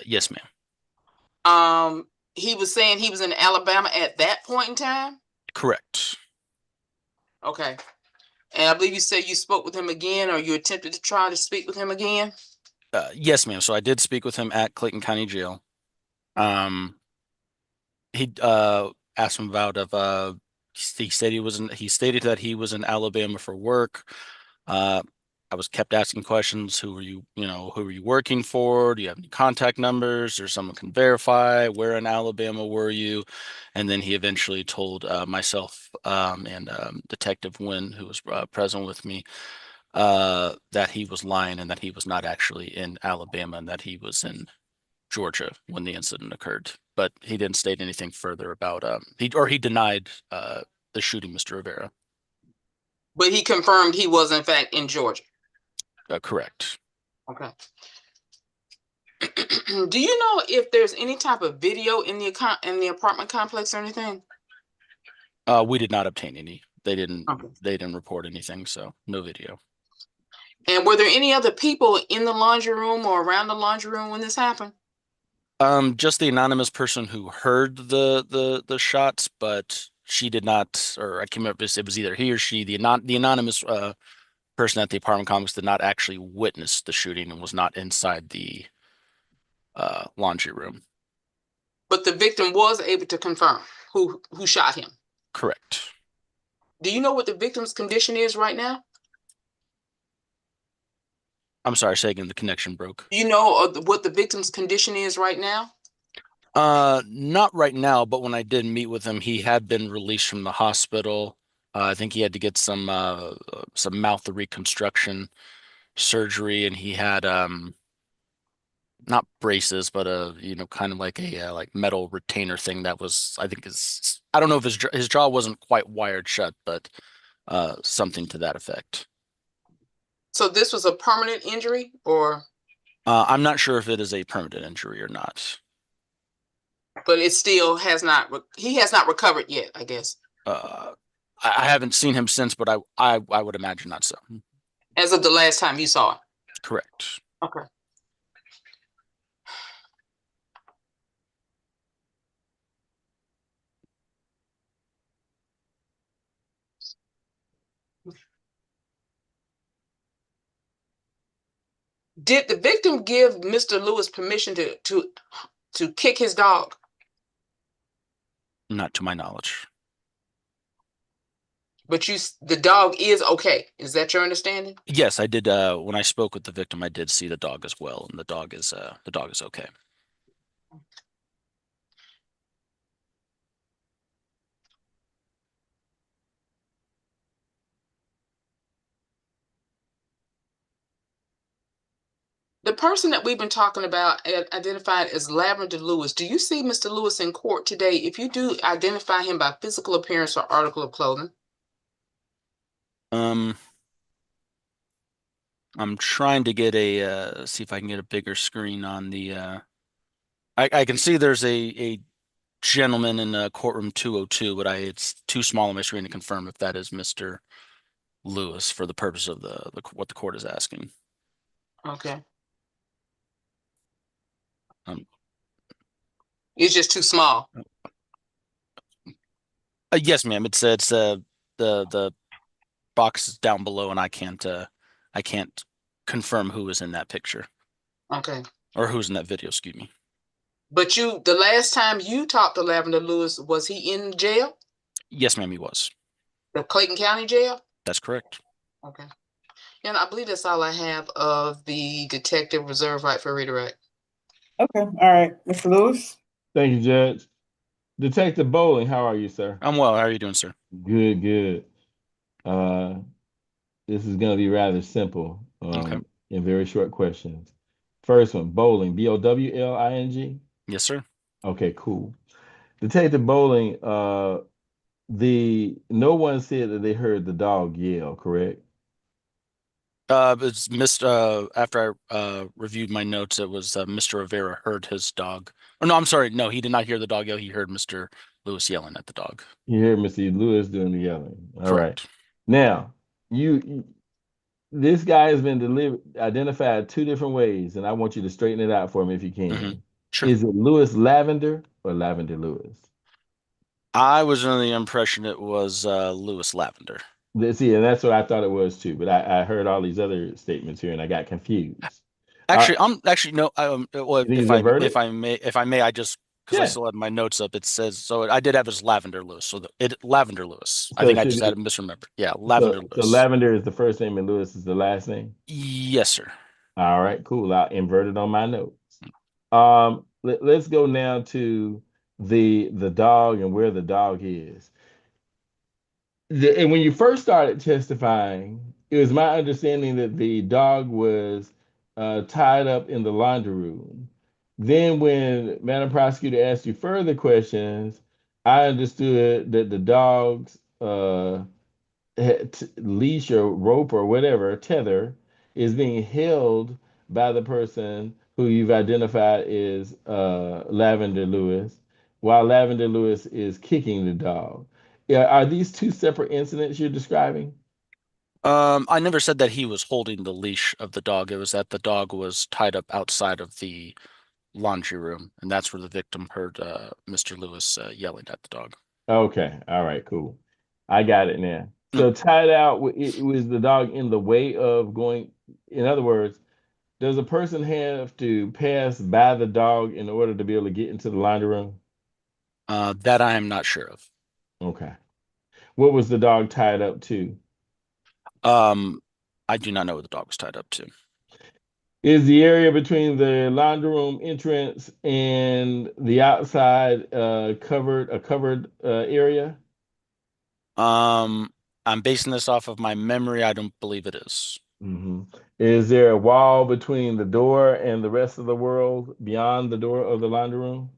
Yes, ma'am. He was saying he was in Alabama at that point in time? Correct. Okay. And I believe you said you spoke with him again, or you attempted to try to speak with him again? Yes, ma'am. So I did speak with him at Clayton County Jail. He asked him about he stated that he was in Alabama for work. I I was kept asking questions. Who were you working for? Do you have any contact numbers or someone can verify? Where in Alabama were you? And then he eventually told myself and Detective Wynn, who was present with me, that he was lying and that he was not actually in Alabama and that he was in Georgia when the incident occurred. But he didn't state anything further about he denied the shooting, Mr. Rivera. But he confirmed he was in fact in Georgia. Correct. Okay. Do you know if there's any type of video in the apartment complex or anything? We did not obtain any. They didn't. Okay. They didn't report anything, so no video. And were there any other people in the laundry room or around the laundry room when this happened? Just the anonymous person who heard the shots, but she did not, or I can't remember if it was either he or she. The anonymous person at the apartment complex did not actually witness the shooting and was not inside the laundry room. But the victim was able to confirm who shot him. Correct. Do you know what the victim's condition is right now? I'm sorry, say again, the connection broke. Do you know what the victim's condition is right now? Not right now, but when I did meet with him, he had been released from the hospital. I think he had to get some mouth reconstruction surgery, and he had not braces, but kind of like a like metal retainer thing that was, I think I don't know if his jaw wasn't quite wired shut, but something to that effect. So this was a permanent injury, or? I'm not sure if it is a permanent injury or not. But it still has not. He has not recovered yet, I guess. I haven't seen him since, but I would imagine not so. As of the last time you saw him. Correct. Okay. Did the victim give Mr. Lewis permission to kick his dog? Not to my knowledge. But the dog is okay. Is that your understanding? Yes, I did. When I spoke with the victim, I did see the dog as well, and the dog is okay. The person that we've been talking about identified as Lavender Lewis. Do you see Mr. Lewis in court today? If you do, identify him by physical appearance or article of clothing. I'm trying to get see if I can get a bigger screen on the I can see there's a gentleman in courtroom 202, but it's too small on my screen to confirm if that is Mr. Lewis for the purpose of what the court is asking. Okay. It's just too small. Yes, ma'am. It's the box is down below, and I can't confirm who is in that picture. Okay. Or who's in that video, excuse me. But the last time you talked to Lavender Lewis, was he in jail? Yes, ma'am, he was. The Clayton County Jail? That's correct. Okay. And I believe that's all I have of the detective reserve right for redirect. Okay, all right, Mr. Lewis. Thank you, Judge. Detective Bowling, how are you, sir? I'm well. How are you doing, sir? Good, good. This is going to be rather simple Okay. and very short questions. First one, Bowling, Bowling. Yes, sir. Okay, cool. Detective Bowling, no one said that they heard the dog yell, correct? It's after I reviewed my notes, it was Mr. Rivera heard his dog. Oh, no, I'm sorry. No, he did not hear the dog yell. He heard Mr. Lewis yelling at the dog. You heard Mr. Lewis doing the yelling. All right. Correct. Now, this guy has been identified two different ways, and I want you to straighten it out for me if you can. Mhm. Sure. Is it Lewis Lavender or Lavender Lewis? I was under the impression it was Lewis Lavender. See, and that's what I thought it was too, but I heard all these other statements here and I got confused. Actually, no. Well, You think it's a verdict? if I may, I just because I Yeah. still had my notes up. It says, so I did have his Lavender Lewis. So Lavender Lewis. I So think it I should just be- had misremembered. Yeah, Lavender So Lewis. Lavender is the first name and Lewis is the last name. Yes, sir. All right, cool. I'll invert it on my notes. Let's go now to the dog and where the dog is. And when you first started testifying, it was my understanding that the dog was tied up in the laundry room. Then, when Madam Prosecutor asked you further questions, I understood that the dog's leash or rope or whatever, tether, is being held by the person who you've identified is Lavender Lewis, while Lavender Lewis is kicking the dog. Yeah, are these two separate incidents you're describing? I never said that he was holding the leash of the dog. It was that the dog was tied up outside of the laundry room, and that's where the victim heard Mr. Lewis yelling at the dog. Okay, all right, cool. I got it now. Mm. So tied out, it was the dog in the way of going. In other words, does a person have to pass by the dog in order to be able to get into the laundry room? That I am not sure of. Okay. What was the dog tied up to? I do not know what the dog was tied up to. Is the area between the laundry room entrance and the outside covered area? I'm basing this off of my memory. I don't believe it is. Mm-hmm. Is there a wall between the door and the rest of the world beyond the door of the laundry room?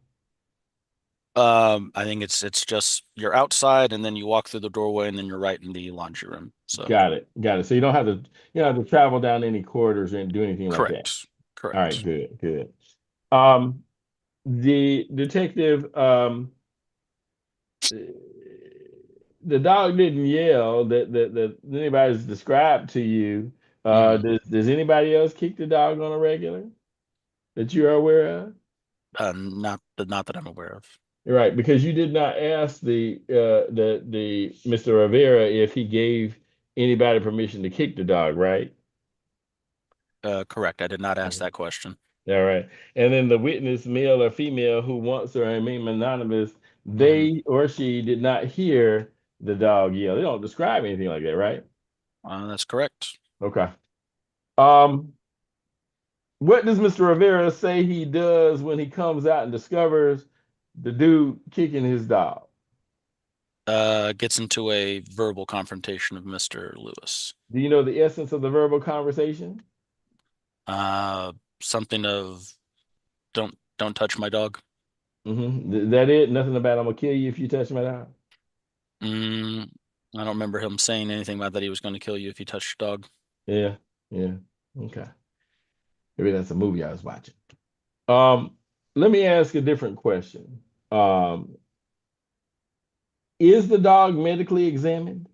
I think it's just you're outside and then you walk through the doorway and then you're right in the laundry room. So Got it. So you don't have to travel down any corridors or do anything like that. correct. Correct. All right, good. The detective, the dog didn't yell that anybody's described to you. Does anybody else kick the dog on a regular that you are aware of? Not that I'm aware of. Right, because you did not ask the Mr. Rivera if he gave anybody permission to kick the dog, right? Correct. I did not ask that question. All right. And then the witness, male or female, who wants to remain anonymous, they or she did not hear the dog yell. They don't describe anything like that, right? That's correct. Okay. What does Mr. Rivera say he does when he comes out and discovers the dude kicking his dog? Gets into a verbal confrontation of Mr. Lewis. Do you know the essence of the verbal conversation? Something of don't touch my dog. Mm-hmm. That it? Nothing about I'm gonna kill you if you touch my dog? I don't remember him saying anything about that he was going to kill you if you touched your dog. Yeah. Okay. Maybe that's a movie I was watching. Let me ask a different question. Is the dog medically examined?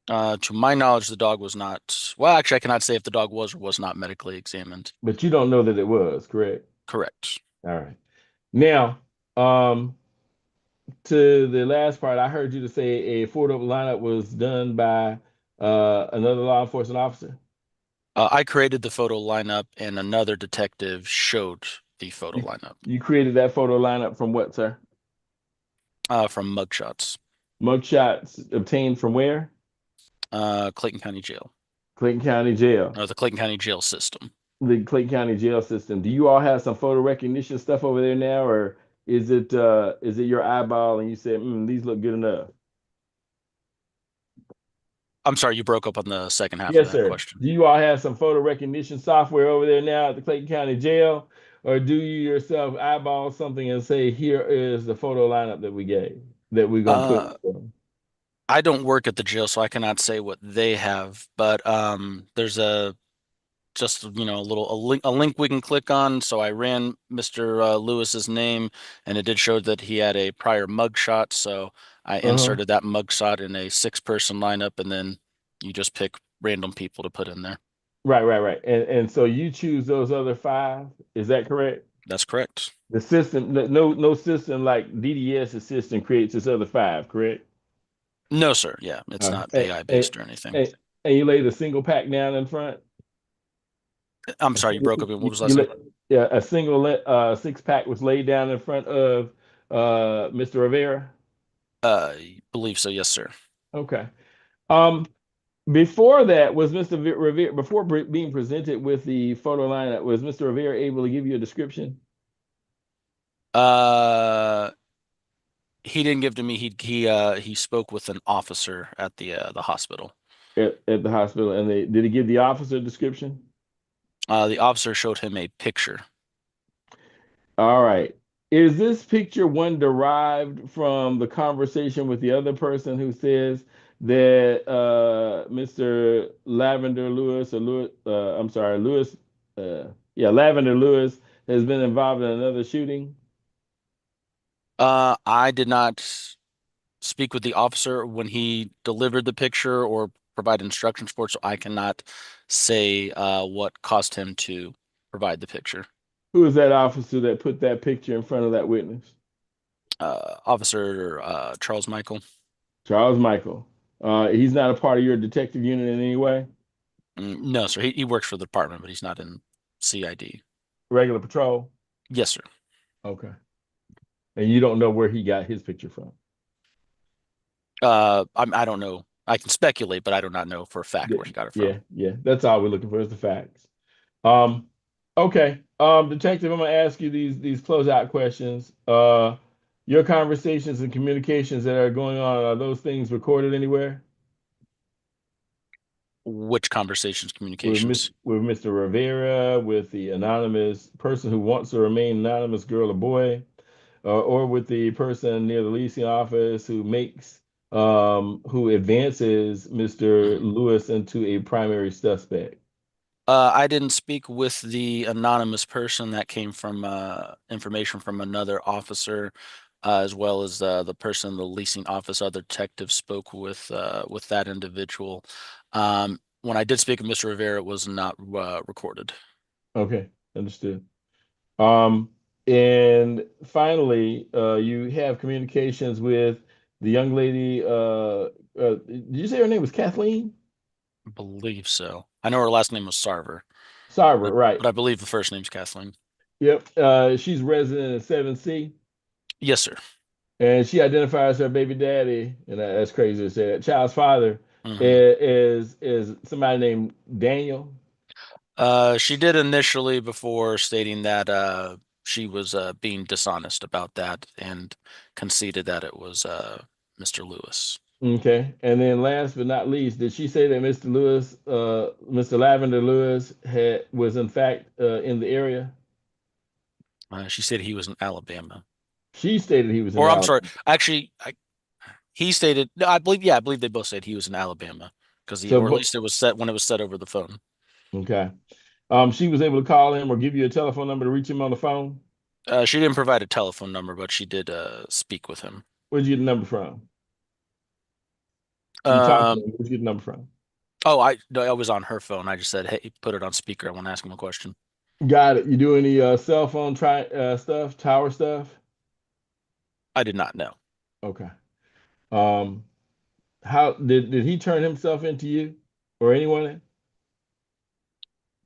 To my knowledge, the dog was not. Well, actually, I cannot say if the dog was or was not medically examined. But you don't know that it was, correct? Correct. All right. Now, to the last part, I heard you to say a photo lineup was done by another law enforcement officer. I created the photo lineup, and another detective showed the photo lineup. You created that photo lineup from what, sir? From mugshots. Mugshots obtained from where? Clayton County Jail. Clayton County Jail. The Clayton County Jail system. The Clayton County Jail system. Do you all have some photo recognition stuff over there now, or is it your eyeball and you said, these look good enough? I'm sorry, you broke up on the second half Yes, of that sir. question. Do you all have some photo recognition software over there now at the Clayton County Jail, or do you yourself eyeball something and say, here is the photo lineup that we gave, that we're gonna put? I don't work at the jail, so I cannot say what they have, but there's a link we can click on. So I ran Mr. Lewis's name, and it did show that he had a prior mugshot. So I inserted that mugshot in a 6-person lineup, and then you just pick random people to put in there. Right. And so you choose those other 5. Is that correct? That's correct. The system, no system like DDS system creates this other 5, correct? No, sir. Yeah, it's not AI based or anything. And you laid a single pack down in front? I'm sorry, you broke up. What was that? Yeah, a single six pack was laid down in front of Mr. Rivera. Believe so, yes, sir. Okay. Um, Before that, was Mr. Rivera, before being presented with the photo lineup, was Mr. Rivera able to give you a description? Uh, he didn't give to me. He spoke with an officer at the hospital. At the hospital, and did he give the officer a description? The officer showed him a picture. All right. Is this picture one derived from the conversation with the other person who says that Mr. Lavender Lewis or Lewis, I'm sorry, Lewis, yeah, Lavender Lewis has been involved in another shooting? I did not speak with the officer when he delivered the picture or provide instructions for it, so I cannot say what caused him to provide the picture. Who is that officer that put that picture in front of that witness? Officer Charles Michael. Charles Michael. He's not a part of your detective unit in any way? No, sir. He works for the department, but he's not in CID. Regular patrol? Yes, sir. Okay. And you don't know where he got his picture from? I don't know. I can speculate, but I do not know for a fact where he got it from. Yeah. That's all we're looking for is the facts. Okay. Detective, I'm gonna ask you these closeout questions. Your conversations and communications that are going on, are those things recorded anywhere? Which conversations, communications? With Mr. Rivera, with the anonymous person who wants to remain anonymous, girl or boy, or with the person near the leasing office who who advances Mr. Lewis into a primary suspect? I didn't speak with the anonymous person. That came from information from another officer, as well as the person in the leasing office. Other detectives spoke with that individual. When I did speak with Mr. Rivera, it was not recorded. Okay, understood. And finally, you have communications with the young lady. Did you say her name was Kathleen? I believe so. I know her last name was Sarver, Sarver, right? but I believe the first name's Kathleen. Yep. She's resident in 7C, Yes, sir. and she identifies her baby daddy, and that's crazy to say that. Child's father Mhm. is somebody named Daniel. She did initially before stating that she was being dishonest about that and conceded that it was Mr. Lewis. Okay. And then last but not least, did she say that Mr. Lavender Lewis was in fact in the area? She said he was in Alabama. She stated he was in Or I'm Alabama. sorry, actually, he stated. No, I believe they both said he was in Alabama because So, or at least it was set when it was said over the phone. okay. She was able to call him or give you a telephone number to reach him on the phone? She didn't provide a telephone number, but she did speak with him. Where'd you get the number from? You talked to him. Where'd you get the number from? Oh, I was on her phone. I just said, hey, put it on speaker. I want to ask him a question. Got it. You do any cell phone stuff, tower stuff? I did not know. Okay. How did he turn himself into you or anyone?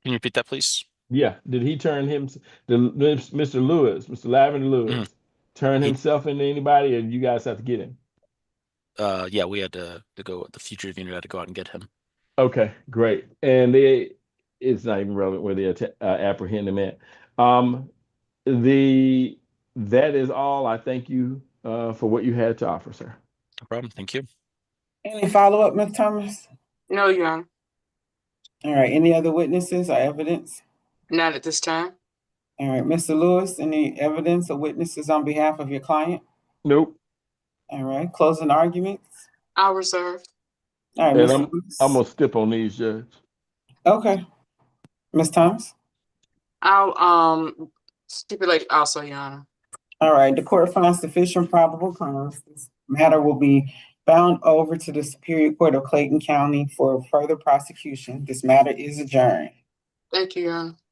Can you repeat that, please? Yeah. Did he turn Mr. Lewis, Mr. Lavender Lewis, turn himself into anybody, or you guys have to get him? Yeah, we had to go. The fugitive unit had to go out and get him. Okay, great. And it's not even relevant where they apprehend him at. That is all. I thank you for what you had to offer, sir. No problem. Thank you. Any follow-up, Ms. Thomas? No, Your Honor, All right, any other witnesses or evidence? not at this time. All right, Mr. Lewis, any evidence or witnesses on behalf of your client? Nope. All right, closing arguments? I'll reserve. All right, And Mr. Lewis. I'm gonna skip on these, Judge. Okay. Ms. Thomas? I'll stipulate also, Your Honor. All right, the court finds sufficient probable cause. This matter will be bound over to the Superior Court of Clayton County for further prosecution. This matter is adjourned. Thank you, Your Honor.